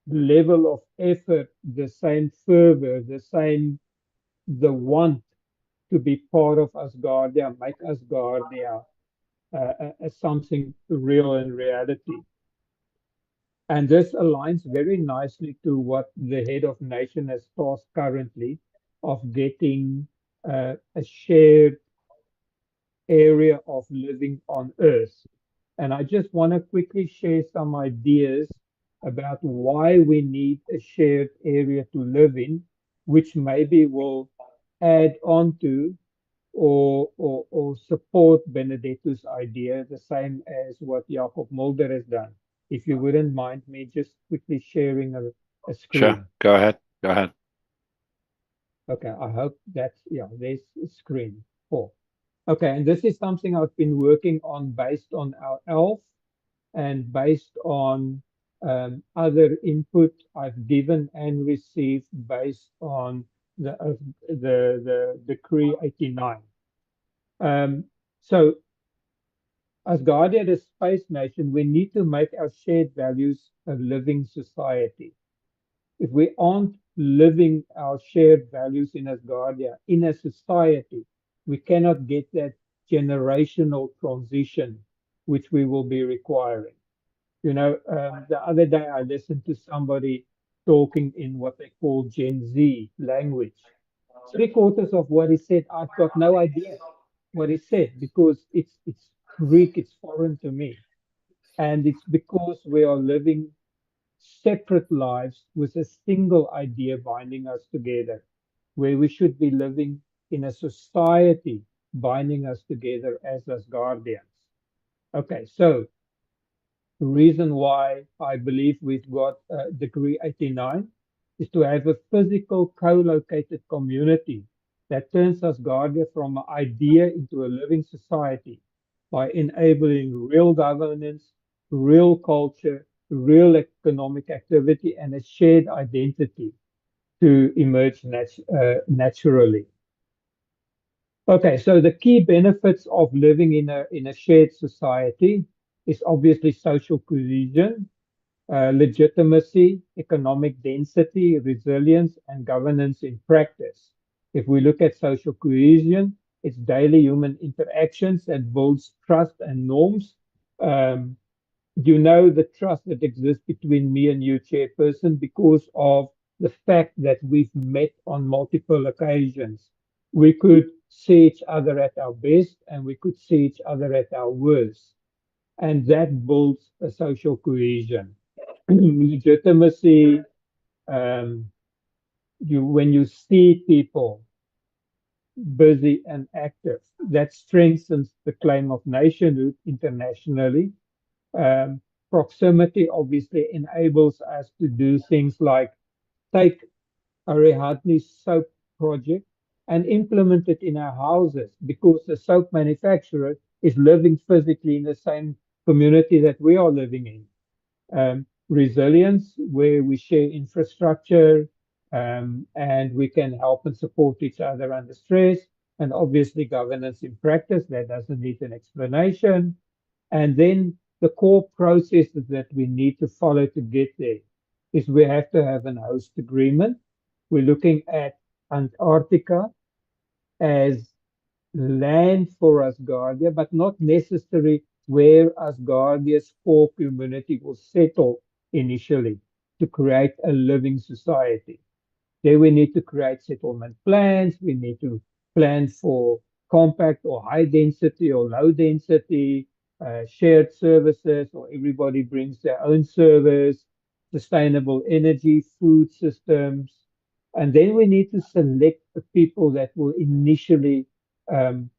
level of effort, the same fervor, the want to be part of Asgardia, make Asgardia something real in reality. And this aligns very nicely to what the head of nation has tasked currently of getting a shared area of living on Earth. And I just want to quickly share some ideas about why we need a shared area to live in, which maybe will add on to or support Benedetto's idea, the same as what Jacob Mulder has done. If you wouldn't mind me just quickly sharing a screen. Sure, go ahead. Go ahead. Okay, I hope that's, yeah, there's a screen. Cool. Okay, and this is something I've been working on based on our ELF and based on other input I've given and received based on the Decree 89. So as Guardian as Space Nation, we need to make our shared values a living society. If we aren't living our shared values in Asgardia, in a society, we cannot get that generational transition which we will be requiring. You know, the other day I listened to somebody talking in what they call Gen Z language. 3/4 of what he said, I've got no idea what he said because it's Greek, it's foreign to me. And it's because we are living separate lives with a single idea binding us together, where we should be living in a society binding us together as Asgardians. Okay, so the reason why I believe we've got Decree 89 is to have a physical co-located community that turns Asgardia from an idea into a living society by enabling real governance, real culture, real economic activity, and a shared identity to emerge naturally. Okay, so the key benefits of living in a shared society is obviously social cohesion, legitimacy, economic density, resilience, and governance in practice. If we look at social cohesion, it's daily human interactions that builds trust and norms. You know, the trust that exists between me and you, Chairperson, because of the fact that we've met on multiple occasions. We could see each other at our best and we could see each other at our worst. And that builds a social cohesion. Legitimacy, when you see people busy and active, that strengthens the claim of nationhood internationally. Proximity obviously enables us to do things like take Ariadne's soap project and implement it in our houses because the soap manufacturer is living physically in the same community that we are living in. Resilience, where we share infrastructure and we can help and support each other under stress. And obviously governance in practice, that doesn't need an explanation. And then the core processes that we need to follow to get there is we have to have an host agreement. We're looking at Antarctica as land for Asgardia, but not necessarily where Asgardia's core community will settle initially to create a living society. Then we need to create settlement plans. We need to plan for compact or high density or low density, shared services, or everybody brings their own service, sustainable energy, food systems. And then we need to select the people that will initially um,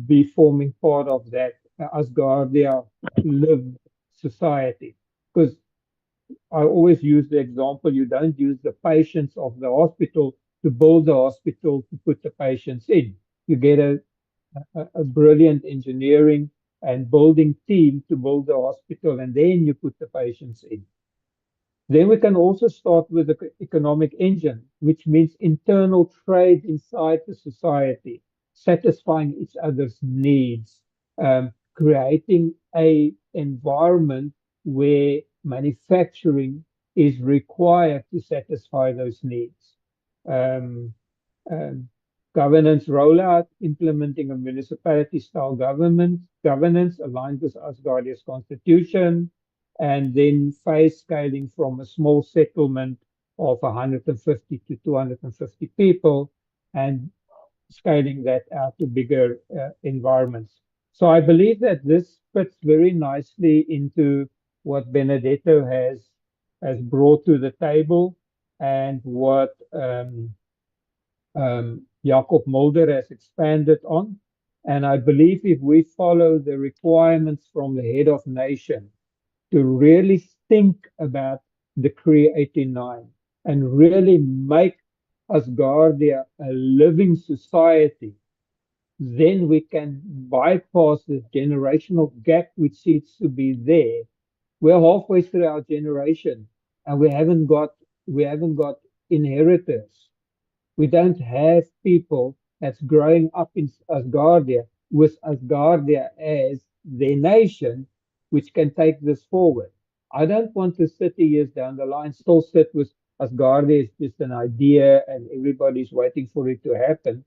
be forming part of that Asgardia lived society. Because I always use the example, you don't use the patients of the hospital to build the hospital to put the patients in. You get a brilliant engineering and building team to build the hospital, and then you put the patients in. Then we can also start with the economic engine, which means internal trade inside the society, satisfying each other's needs, creating a environment where manufacturing is required to satisfy those needs. Um, um, Governance rollout, implementing a municipality-style governance aligned with Asgardia's constitution, and then phase scaling from a small settlement of 150 to 250 people, and scaling that out to bigger environments. So I believe that this fits very nicely into what Benedetto has brought to the table, and what Jacob Mulder has expanded on. And I believe if we follow the requirements from the head of nation to really think about Decree 89 and really make Asgardia a living society, then we can bypass the generational gap which seems to be there. We're halfway through our generation and we haven't got inheritors. We don't have people that's growing up in Asgardia with Asgardia as their nation, which can take this forward. I don't want to 30 years down the line still sit with Asgardia is just an idea and everybody's waiting for it to happen.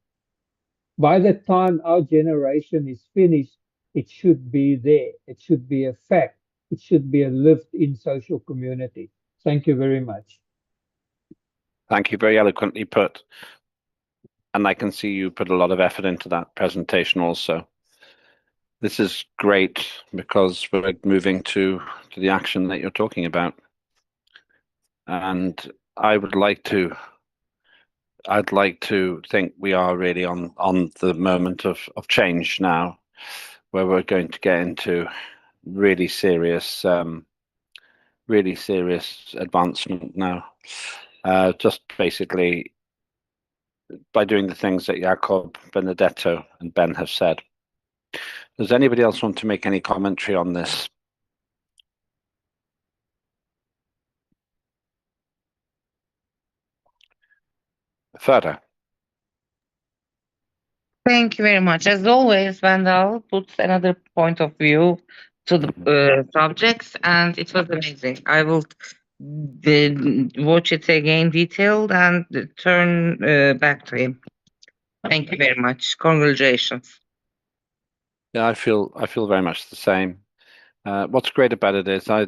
By the time our generation is finished, it should be there. It should be a fact. It should be a lived-in social community. Thank you very much. Thank you, very eloquently put. And I can see you put a lot of effort into that presentation also. This is great because we're moving to the action that you're talking about. And I'd like to think we are really on the moment of change now, where we're going to get into really serious advancement now. Just basically by doing the things that Jacob, Benedetto, and Ben have said. Does anybody else want to make any commentary on this? Further. Thank you very much. As always, Vandal puts another point of view to the subjects, and it was amazing. I will watch it again detailed and turn back to him. Thank you very much. Congratulations. Yeah, I feel very much the same. What's great about it is I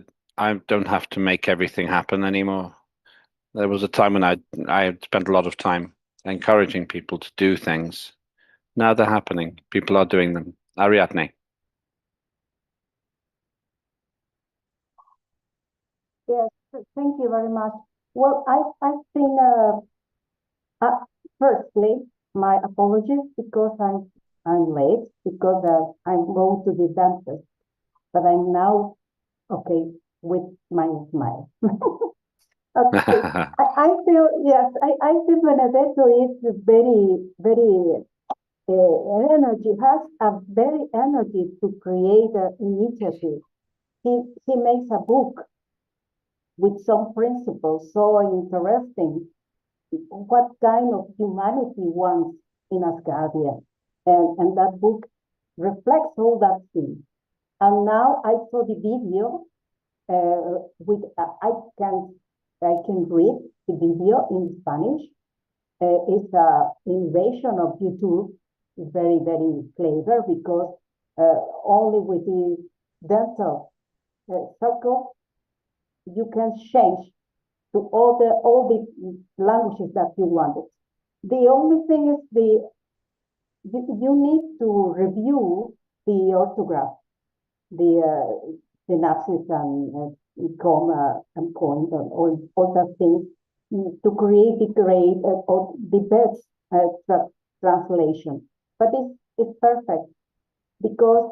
don't have to make everything happen anymore. There was a time when I spent a lot of time encouraging people to do things. Now they're happening. People are doing them. Ariadne. Yes, thank you very much. Well, I think firstly, my apologies because I'm late because I'm going to the dentist, but I'm now okay with my smile. Okay, I feel yes, I feel Benedetto is very energy has a very energy to create an initiative. He makes a book with some principles so interesting. What kind of humanity wants in Asgardia, and that book reflects all that things. And now I saw the video. With I can read the video in Spanish. It's a invasion of YouTube. It's very clever because only with the dental circle you can change to all the languages that you wanted. The only thing is you need to review the orthograph, the synapses and comma and point and all that things to create the best translation. But it's perfect because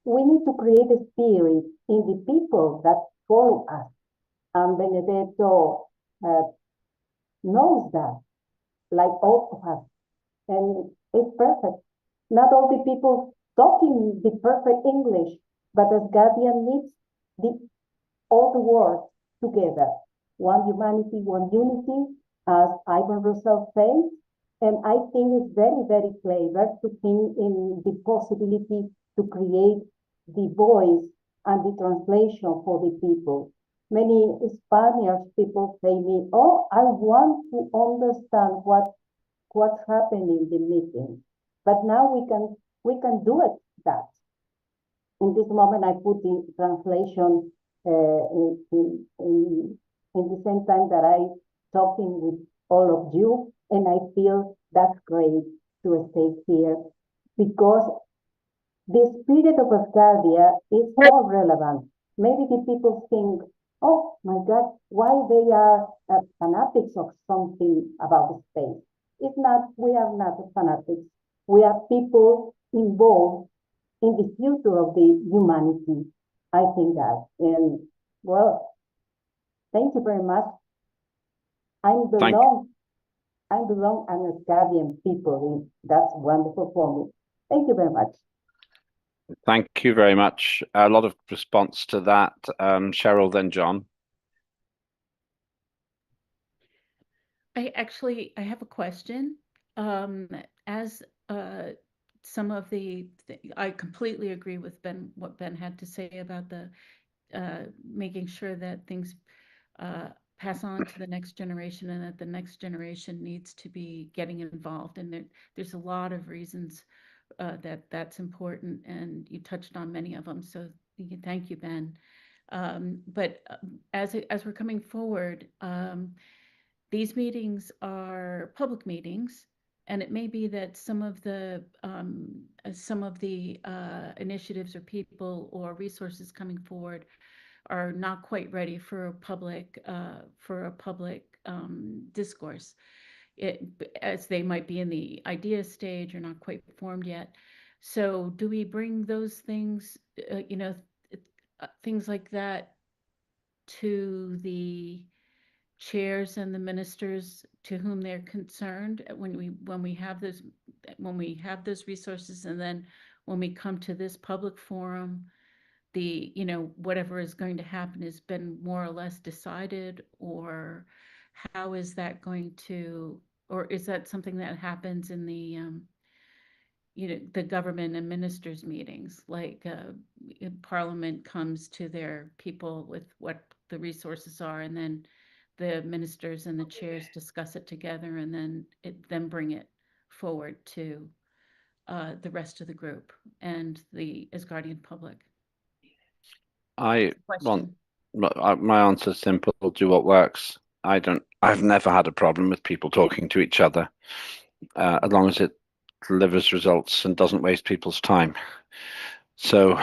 we need to create a spirit in the people that follow us. And Benedetto knows that, like all of us. And it's perfect. Not all the people talking the perfect English, but Asgardia needs all the words together. One humanity, one unity, as Ivan Russell says. And I think it's very, very clever to think in the possibility to create the voice and the translation for the people. Many Spanish people say me, oh, I want to understand what's happening in the meeting. But now we can do it that. In this moment, I put the translation in the same time that I talking with all of you, and I feel that's great to stay here because the spirit of Asgardia is so relevant. Maybe the people think, oh my God, why they are fanatics of something about space. It's not, we are not fanatics. We are people involved in the future of the humanity. I think that. And well, thank you very much. I belong an Asgardian people. That's wonderful for me. Thank you very much. Thank you very much. A lot of response to that. Cheryl, then John. I have a question. As some of I completely agree with what Ben had to say about the making sure that things pass on to the next generation and that the next generation needs to be getting involved. And there's a lot of reasons that's important, and you touched on many of them. So thank you, Ben. But as we're coming forward, these meetings are public meetings, and it may be that some of the initiatives or people or resources coming forward are not quite ready for a public discourse, as they might be in the idea stage or not quite formed yet. So do we bring those things, things like that, to the chairs and the ministers to whom they're concerned when we have those resources, and then when we come to this public forum, whatever is going to happen has been more or less decided? Or how is that going to, or is that something that happens in the the government and ministers meetings, like Parliament comes to their people with what the resources are, and then the ministers and the chairs discuss it together, and then bring it forward to the rest of the group and the Asgardian public? My answer is simple: do what works. I've never had a problem with people talking to each other, as long as it delivers results and doesn't waste people's time. So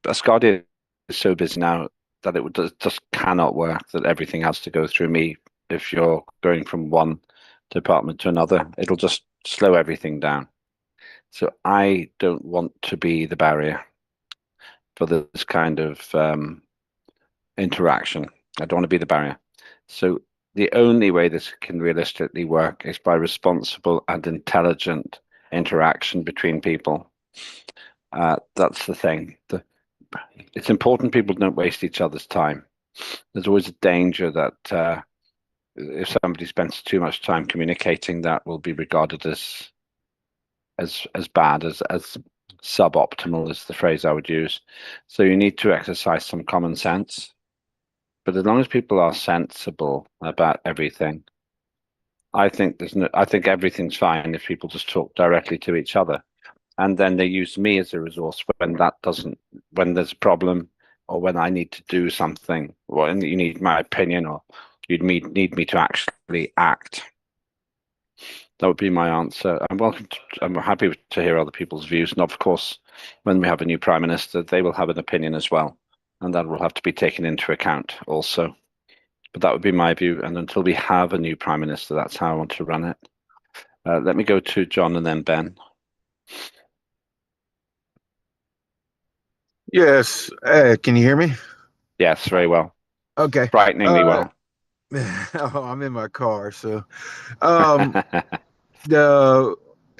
Asgardia is so busy now that it just cannot work, that everything has to go through me. If you're going from one department to another, it'll just slow everything down. So I don't want to be the barrier for this kind of interaction. I don't want to be the barrier. So the only way this can realistically work is by responsible and intelligent interaction between people. That's the thing. It's important people don't waste each other's time. There's always a danger that if somebody spends too much time communicating, that will be regarded as bad, as suboptimal is the phrase I would use. So you need to exercise some common sense. But as long as people are sensible about everything, I think everything's fine if people just talk directly to each other. And then they use me as a resource when there's a problem. or when I need to do something, when you need my opinion, or you'd need me to actually act. That would be my answer. I'm happy to hear other people's views, and of course, when we have a new prime minister, they will have an opinion as well, and that will have to be taken into account also. But that would be my view, and until we have a new prime minister, that's how I want to run it. Let me go to John and then Ben. Yes. Can you hear me? Yes, very well. Okay. Frighteningly well. Oh, I'm in my car, so the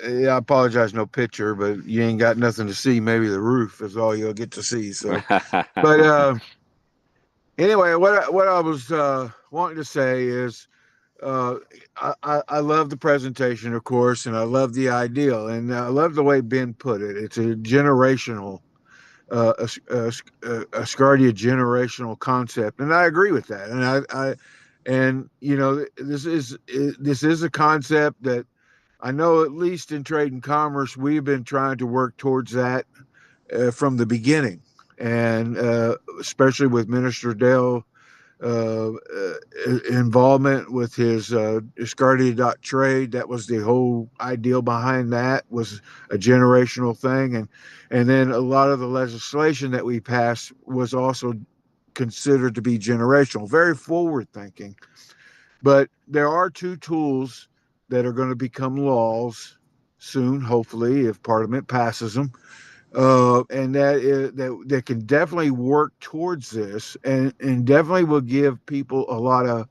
I apologize, no picture, but you ain't got nothing to see. Maybe the roof is all you'll get to see. So, but anyway, what I was wanting to say is I love the presentation, of course, and I love the ideal, and I love the way Ben put it. It's a generational, Asgardia generational concept, and I agree with that. And you know, this is a concept that I know, at least in trade and commerce, we've been trying to work towards that from the beginning, and especially with Minister Dale involvement with his Asgardia.trade. That was the whole ideal behind that, was a generational thing. And then a lot of the legislation that we passed was also considered to be generational, very forward thinking. But there are two tools that are going to become laws soon, hopefully, if Parliament passes them. And that can definitely work towards this, and definitely will give people a lot of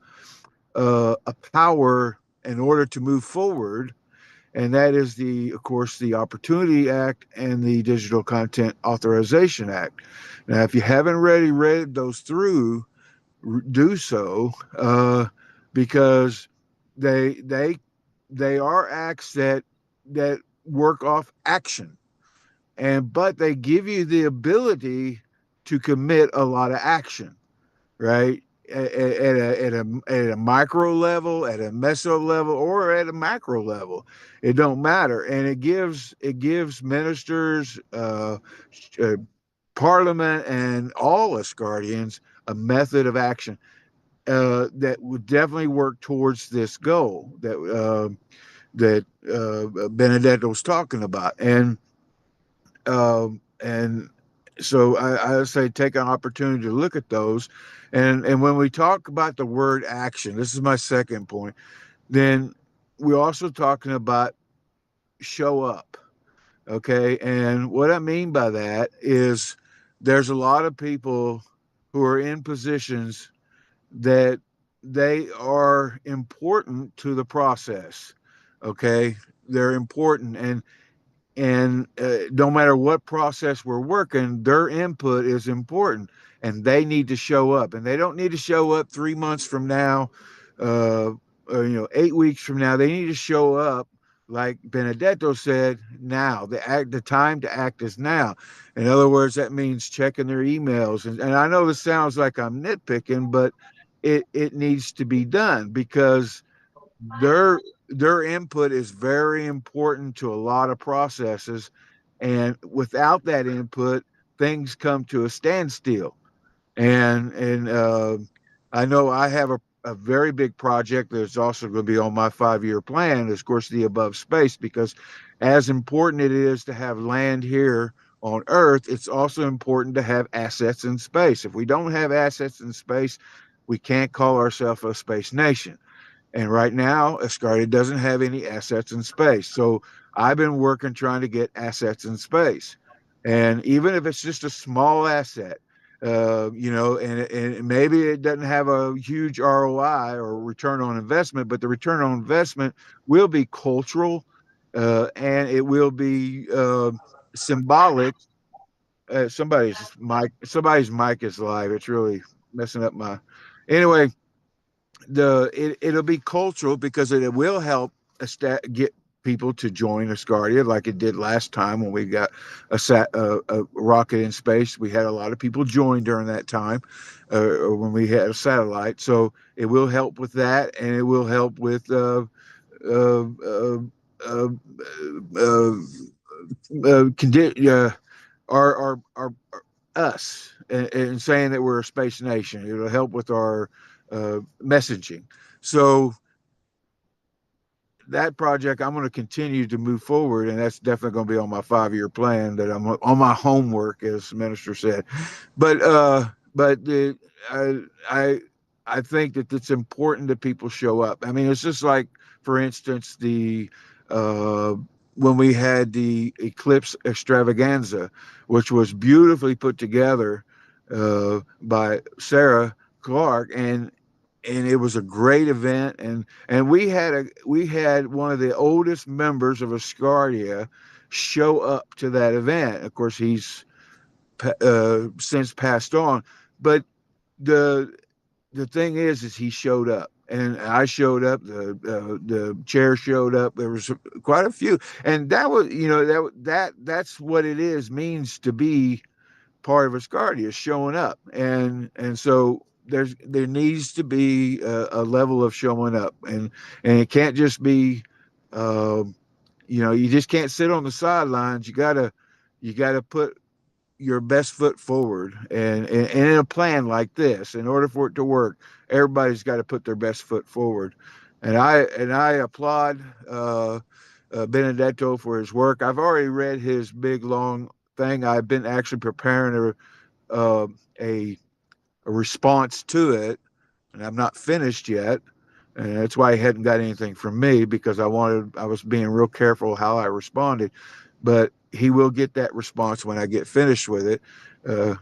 a power in order to move forward. And that is of course, the Opportunity Act and the Digital Content Authorization Act. Now, if you haven't already read those through, do so, because they are acts that work off action, but they give you the ability to commit a lot of action, right? At a micro level, at a meso level, or at a macro level, it don't matter. And it gives ministers, Parliament, and all us guardians a method of action that would definitely work towards this goal that Benedetto was talking about. And so I say take an opportunity to look at those. And when we talk about the word action, this is my second point, then we're also talking about show up. Okay. And what I mean by that is there's a lot of people who are in positions that they are important to the process. Okay. They're important. And no matter what process we're working, their input is important, and they need to show up. And they don't need to show up 3 months from now, or 8 weeks from now. They need to show up, like Benedetto said, now. The time to act is now. In other words, that means checking their emails. And I know this sounds like I'm nitpicking, but it needs to be done, because their input is very important to a lot of processes, and without that input, things come to a standstill. And I know I have a very big project that's also going to be on my 5-year plan, is of course the above space, because as important it is to have land here on Earth, it's also important to have assets in space. If we don't have assets in space, we can't call ourselves a space nation. And right now, Asgardia doesn't have any assets in space. So I've been working trying to get assets in space. And even if it's just a small asset, and maybe it doesn't have a huge ROI or return on investment, but the return on investment will be cultural, and it will be symbolic. Somebody's mic is live. It's really messing up my. Anyway, it'll be cultural, because it will help get people to join Asgardia, like it did last time when we got a rocket in space. We had a lot of people join during that time, when we had a satellite. So it will help with that, and it will help with uh, uh, uh, uh, condi- our us in saying that we're a space nation. It'll help with our messaging. So that project, I'm going to continue to move forward, and that's definitely going to be on my 5-year plan. That I'm on my homework, as the minister said. But I think that it's important that people show up. I mean, it's just like, for instance, the when we had the eclipse extravaganza, which was beautifully put together by Sarah Clark, and it was a great event, and we had one of the oldest members of Asgardia show up to that event. Of course, he's since passed on, but the thing is he showed up, and I showed up. The chair showed up. There was quite a few, and that was, that's what it means to be part of Asgardia, showing up, and so there needs to be a level of showing up, and it can't just be, you just can't sit on the sidelines. You gotta put your best foot forward, and in a plan like this, in order for it to work, everybody's got to put their best foot forward, and I applaud Benedetto for his work. I've already read his big long thing. I've been actually preparing a response to it, and I'm not finished yet. And that's why he hadn't got anything from me, because I was being real careful how I responded. But he will get that response when I get finished with it.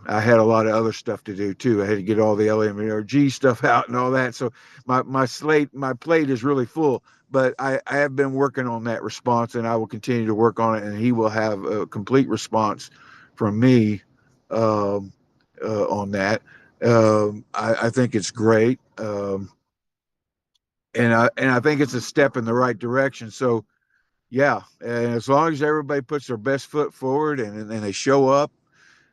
I had a lot of other stuff to do too. I had to get all the LMRG stuff out and all that. So my plate is really full. But I have been working on that response, and I will continue to work on it. And he will have a complete response from me on that. I think it's great. And I think it's a step in the right direction. So yeah, and as long as everybody puts their best foot forward, and they show up,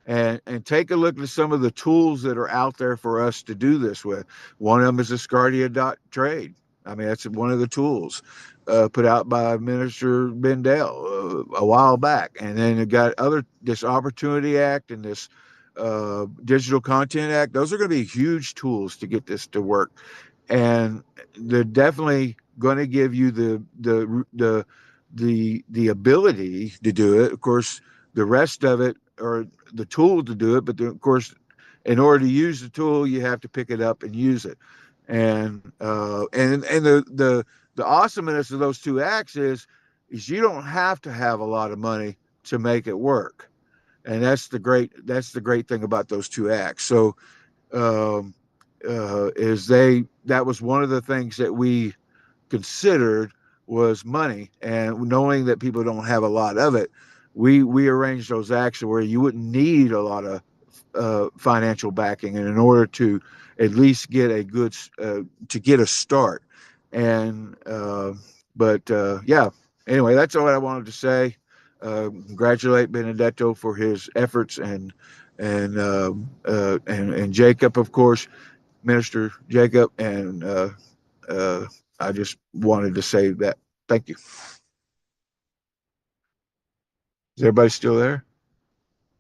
and take a look at some of the tools that are out there for us to do this with. One of them is Asgardia.trade. I mean, that's one of the tools put out by Minister Bendel a while back. And then you got this Opportunity Act and this Digital Content Act. Those are going to be huge tools to get this to work, and they're definitely going to give you the ability to do it. Of course, the rest of it, or the tool to do it, but of course, in order to use the tool, you have to pick it up and use it. And the awesomeness of those two acts is you don't have to have a lot of money to make it work, and that's the great thing about those two acts. So that was one of the things that we considered, was money, and knowing that people don't have a lot of it, we arranged those acts where you wouldn't need a lot of financial backing, and in order to at least get a start. And yeah, anyway, that's all I wanted to say. Congratulate Benedetto for his efforts, and Jacob, of course, Minister Jacob, and I just wanted to say that. Thank you. Is everybody still there?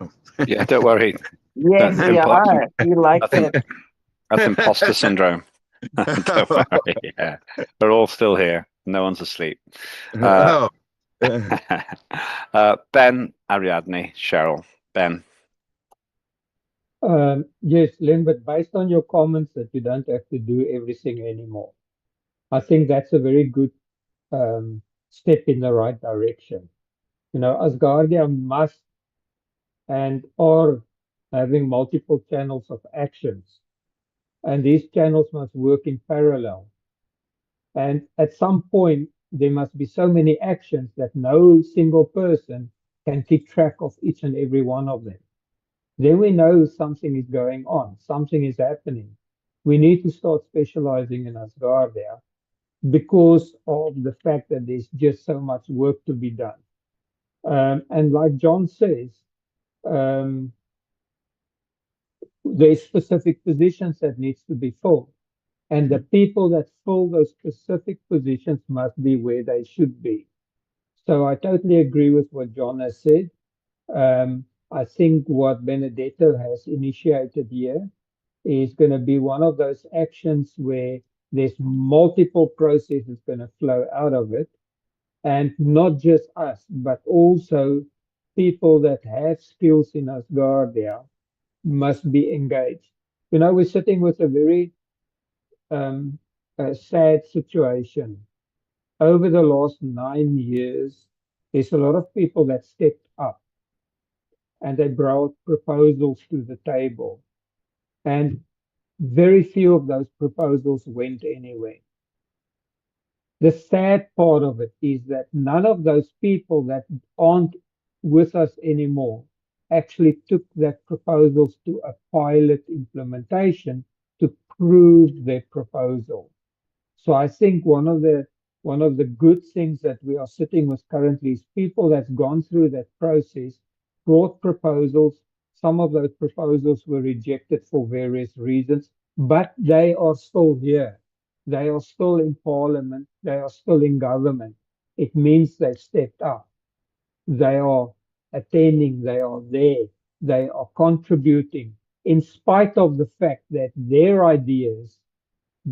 Oh. Yeah, don't worry. Yes, we are. We like it. That's imposter syndrome. Don't worry. Yeah, we're all still here. No one's asleep. Ben, Ariadne, Cheryl. Ben. Yes, Len, but based on your comments that you don't have to do everything anymore, I think that's a very good step in the right direction. Asgardia must and are having multiple channels of actions, and these channels must work in parallel. And at some point, there must be so many actions that no single person can keep track of each and every one of them. Then we know something is going on, something is happening. We need to start specializing in Asgardia because of the fact that there's just so much work to be done. And like John says, there's specific positions that needs to be filled. And the people that fill those specific positions must be where they should be. So I totally agree with what John has said. I think what Benedetto has initiated here is going to be one of those actions where there's multiple processes going to flow out of it. And not just us, but also people that have skills in Asgardia must be engaged. You know, we're sitting with a very sad situation. Over the last 9 years, there's a lot of people that stepped up and they brought proposals to the table. And very few of those proposals went anywhere. The sad part of it is that none of those people that aren't with us anymore actually took their proposals to a pilot implementation to prove their proposal. So I think one of the good things that we are sitting with currently is people that's gone through that process, brought proposals. Some of those proposals were rejected for various reasons, but they are still here. They are still in parliament. They are still in government. It means they've stepped up. They are attending. They are there. They are contributing in spite of the fact that their ideas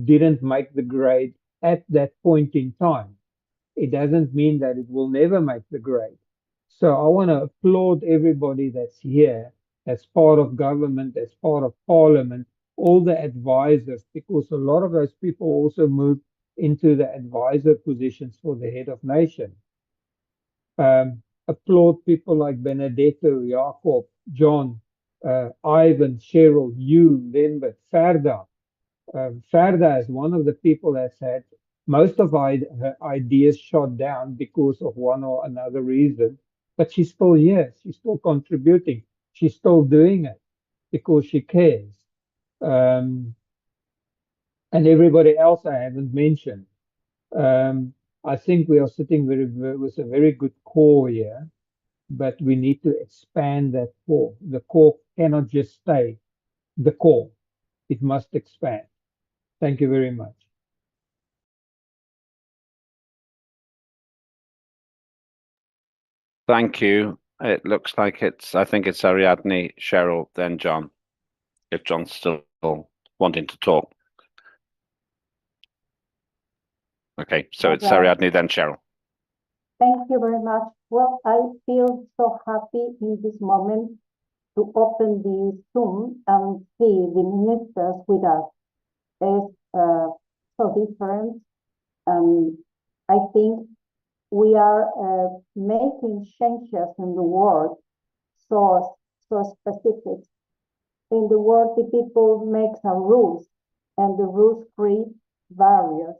didn't make the grade at that point in time. It doesn't mean that it will never make the grade. So I want to applaud everybody that's here, that's part of government, that's part of parliament, all the advisors, because a lot of those people also moved into the advisor positions for the head of nation. Applaud people like Benedetto, Jacob, John, Ivan, Cheryl, you, Lembert, Ferda. Ferda is one of the people that's had most of her ideas shot down because of one or another reason. But she's still here. She's still contributing. She's still doing it because she cares. Um, and everybody else I haven't mentioned. Um, I think we are sitting with a very good core here, but we need to expand that core. The core cannot just stay the core. It must expand. Thank you very much. Thank you. It looks like I think it's Ariadne, Cheryl, then John, if John's still wanting to talk. Okay, so it's Ariadne, then Cheryl. Thank you very much. Well, I feel so happy in this moment to open the Zoom and see the ministers with us. It's so different. I think we are making changes in the world so specific. In the world, the people make some rules, and the rules create barriers.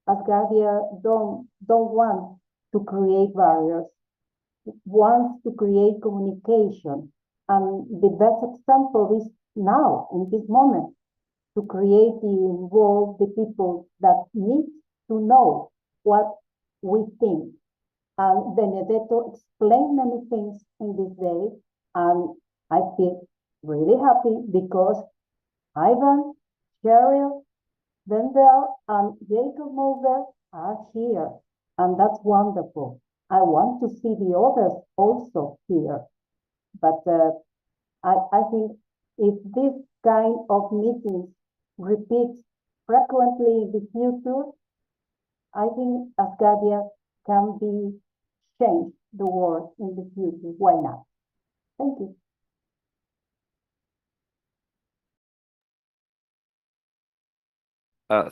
Asgardia don't want to create barriers, wants to create communication. And the best example is now, in this moment, to create the involve the people that need to know what we think. And Benedetto explained many things in this day, and I feel really happy because Ivan, Cheryl, Wendell, and Jacob Mulder are here, and that's wonderful. I want to see the others also here, but I think if this kind of meetings repeats frequently in the future, I think Asgardia can be changed the world in the future. Why not? Thank you.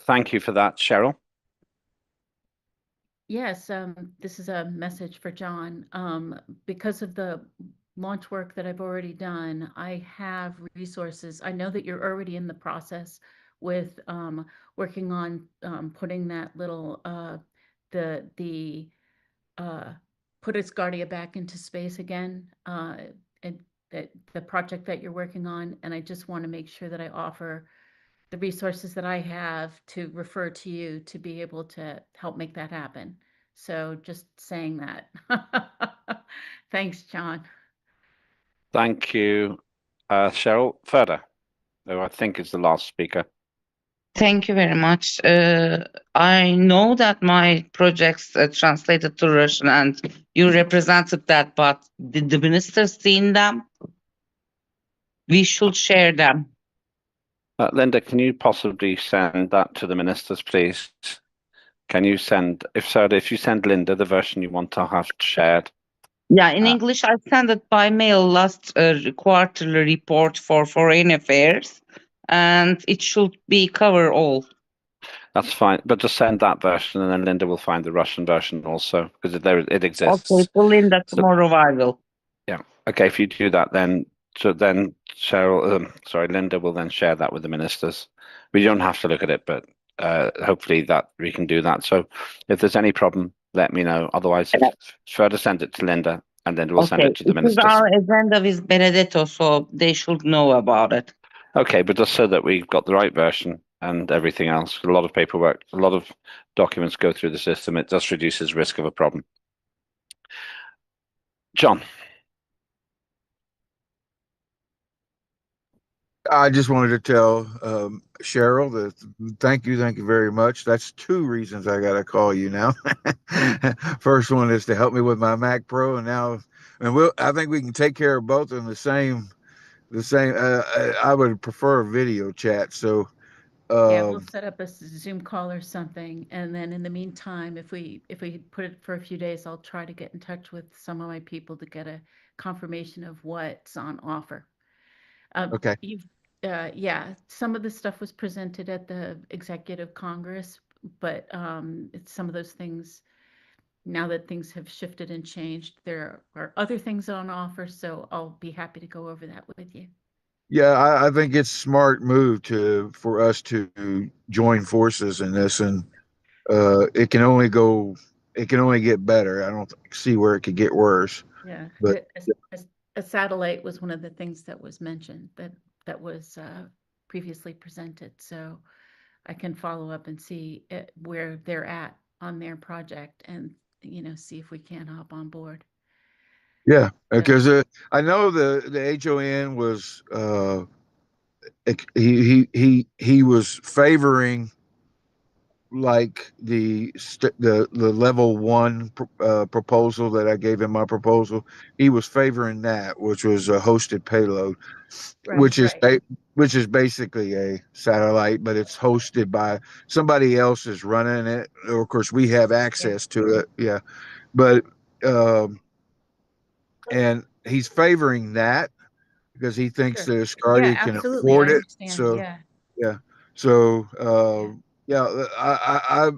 Thank you for that, Cheryl. Yes, this is a message for John. Because of the launch work that I've already done, I have resources. I know that you're already in the process with working on putting that little put Asgardia back into space again, and the project that you're working on. And I just want to make sure that I offer the resources that I have to refer to you to be able to help make that happen. So just saying that. Thanks, John. Thank you, Cheryl. Further, who I think is the last speaker. Thank you very much. I know that my projects translated to Russian and you represented that, but did the ministers seen them? We should share them. Linda, can you possibly send that to the ministers, please? Can you send, if you send Linda the version you want to have shared? Yeah, in English, I sent it by mail last quarterly report for foreign affairs, and it should be cover all. That's fine, but just send that version, and then Linda will find the Russian version also, because it exists. Okay, to Linda tomorrow I will. Yeah. Okay, if you do that, then Linda will then share that with the ministers. We don't have to look at it, but hopefully that we can do that. So if there's any problem, let me know. Otherwise, further send it to Linda, and then we'll send it to the ministers. Our agenda is Benedetto, so they should know about it. Okay, but just so that we've got the right version and everything else. A lot of paperwork, a lot of documents go through the system. It just reduces risk of a problem. John. I just wanted to tell Cheryl that thank you very much. That's two reasons I got to call you now. First one is to help me with my Mac Pro, and I think we can take care of both in the same. I would prefer a video chat. So yeah, we'll set up a Zoom call or something, and then in the meantime, if we put it for a few days, I'll try to get in touch with some of my people to get a confirmation of what's on offer. Okay. Yeah, some of the stuff was presented at the Executive Congress, but it's some of those things, now that things have shifted and changed, there are other things on offer, so I'll be happy to go over that with you. Yeah, I think it's a smart move for us to join forces in this, and it can only get better. I don't see where it could get worse. Yeah, but a satellite was one of the things that was mentioned that was previously presented, so I can follow up and see where they're at on their project, and see if we can hop on board. Yeah, because I know the HON was he was favoring like the level 1 proposal that I gave him my proposal. He was favoring that, which was a hosted payload, which is basically a satellite, but it's hosted by somebody else is running it. Of course, we have access to it. Yeah, but and he's favoring that because he thinks that Asgardia can afford it. So yeah, so I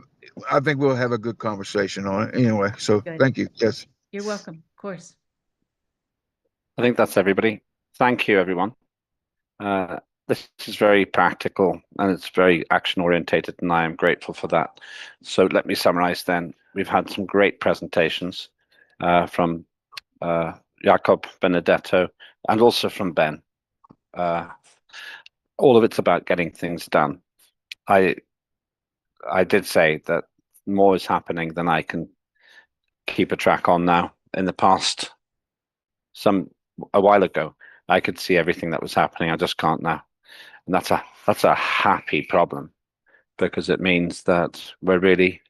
think we'll have a good conversation on it anyway. So thank you. Yes, you're welcome. Of course. I think that's everybody. Thank you, everyone. This is very practical and it's very action orientated, and I am grateful for that. So let me summarize then. We've had some great presentations from Jakob, Benedetto, and also from Ben. All of it's about getting things done. I did say that more is happening than I can keep a track on now. In the past, a while ago, I could see everything that was happening. I just can't now. And that's a happy problem, because it means that we're really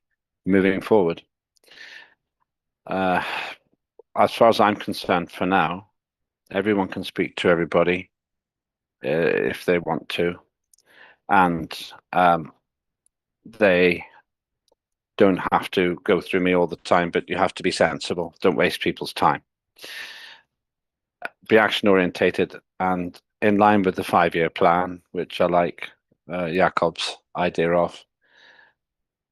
moving forward. As far as I'm concerned, for now, everyone can speak to everybody if they want to, and they don't have to go through me all the time, but you have to be sensible. Don't waste people's time. Be action orientated and in line with the 5-year plan, which I like Jakob's idea of.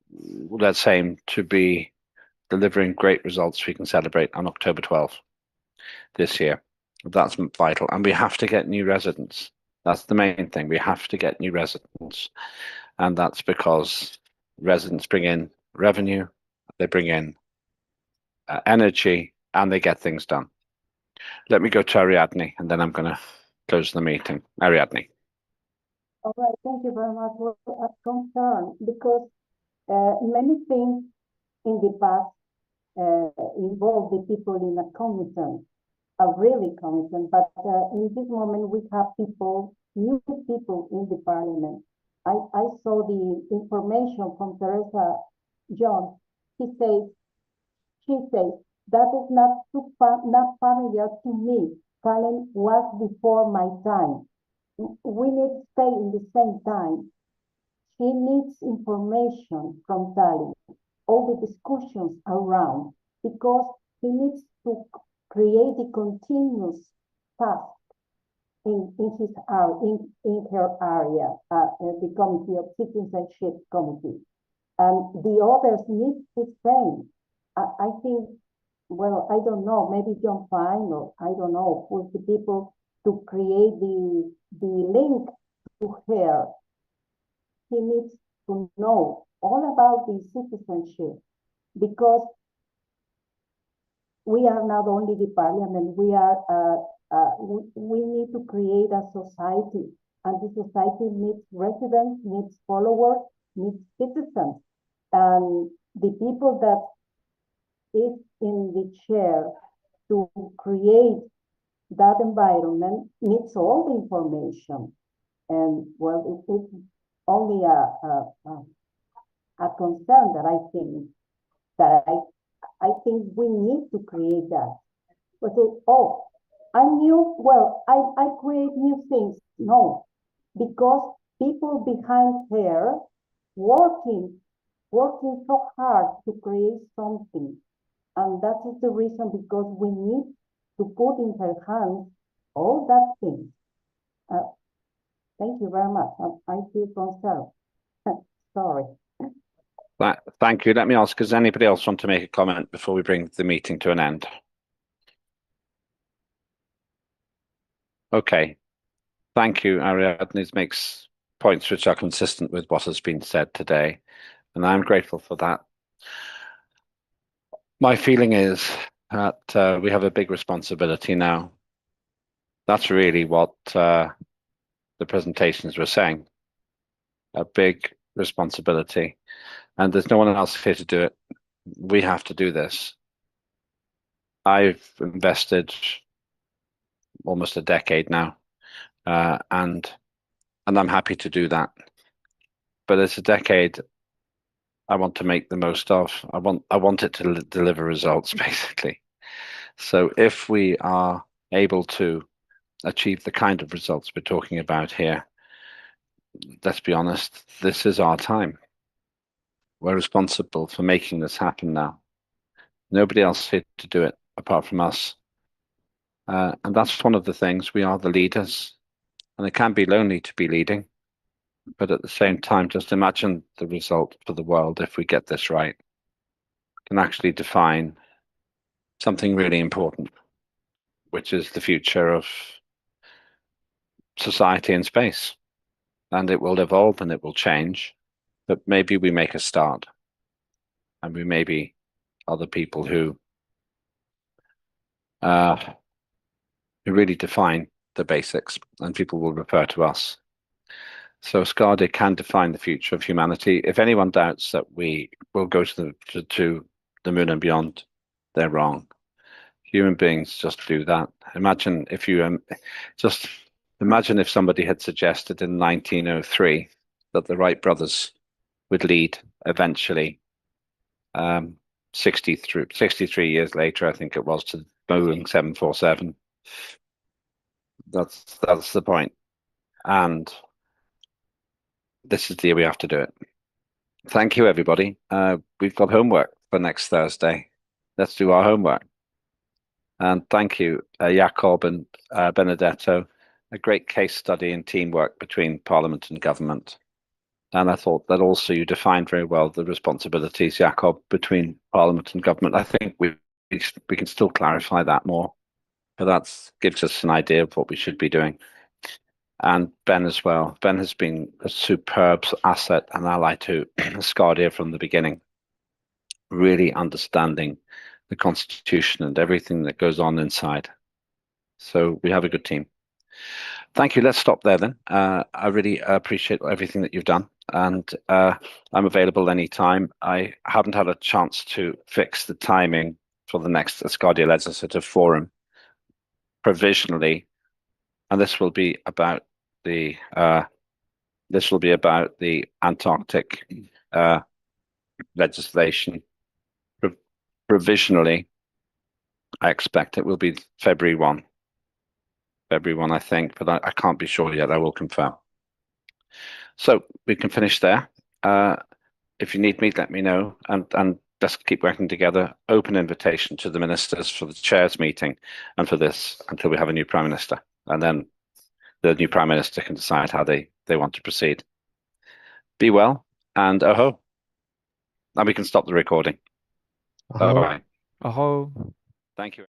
Let's aim to be delivering great results we can celebrate on October 12th this year. That's vital. And we have to get new residents. That's the main thing. We have to get new residents. And that's because residents bring in revenue, they bring in energy, and they get things done. Let me go to Ariadne, and then I'm going to close the meeting. Ariadne. All right, thank you very much for that concern, because many things in the past involve the people in a commission, a really commission, but in this moment we have new people in the parliament, I saw the information from Teresa Jones. She says, that is not familiar to me. Talent was before my time. We need to stay in the same time. She needs information from Tallinn, all the discussions around, because he needs to create a continuous task in her area, the Committee of Citizenship Committee. And the others need the same. I think, well, I don't know, maybe John Fine, or I don't know, who's the people to create the link to her. He needs to know all about the citizenship, because we are not only the parliament, we need to create a society, and the society needs residents, needs followers, needs citizens. And the people that is in the chair to create that environment needs all the information. And well, it's only a concern that I think we need to create that. But oh, I'm new. Well, I create new things. No, because people behind her working so hard to create something, and that is the reason, because we need to put in her hands all that things. Thank you very much. I feel concerned. Sorry. Thank you. Let me ask, does anybody else want to make a comment before we bring the meeting to an end? Okay. Thank you, Ariadne. Makes points which are consistent with what has been said today, and I'm grateful for that. My feeling is that we have a big responsibility now. That's really what the presentations were saying. A big responsibility. And there's no one else here to do it. We have to do this. I've invested almost a decade now, and I'm happy to do that. But it's a decade I want to make the most of. I want it to deliver results, basically. So if we are able to achieve the kind of results we're talking about here, let's be honest, this is our time. We're responsible for making this happen now. Nobody else here to do it apart from us. And that's one of the things. We are the leaders, and it can be lonely to be leading. But at the same time, just imagine the result for the world if we get this right. We can actually define something really important, which is the future of society in space. And it will evolve and it will change, but maybe we make a start. And we may be other people who really define the basics, and people will refer to us. So Asgardia can define the future of humanity. If anyone doubts that we will go to the moon and beyond, they're wrong. Human beings just do that. Imagine if you just imagine if somebody had suggested in 1903 that the Wright brothers would lead eventually, 63 years later, I think it was, to Boeing 747. That's the point. And this is the year we have to do it. Thank you, everybody. We've got homework for next Thursday. Let's do our homework. And thank you, Jakob and Benedetto. A great case study in teamwork between Parliament and government. And I thought that also you defined very well the responsibilities, Jakob, between Parliament and government. I think we can still clarify that more, but that gives us an idea of what we should be doing. And Ben as well. Ben has been a superb asset and ally to Asgardia from the beginning, really understanding the Constitution and everything that goes on inside. So we have a good team. Thank you. Let's stop there then. I really appreciate everything that you've done, and I'm available anytime. I haven't had a chance to fix the timing for the next Asgardia Legislative Forum provisionally, and this will be about the This will be about the Antarctic legislation. Provisionally, I expect it will be February 1. February 1, I think, but I can't be sure yet. I will confirm. So we can finish there. If you need me, let me know, and let's keep working together. Open invitation to the ministers for the chairs meeting and for this until we have a new Prime Minister. And then the new Prime Minister can decide how they want to proceed. Be well, and aho. And we can stop the recording. Aho. Bye-bye. Aho. Thank you.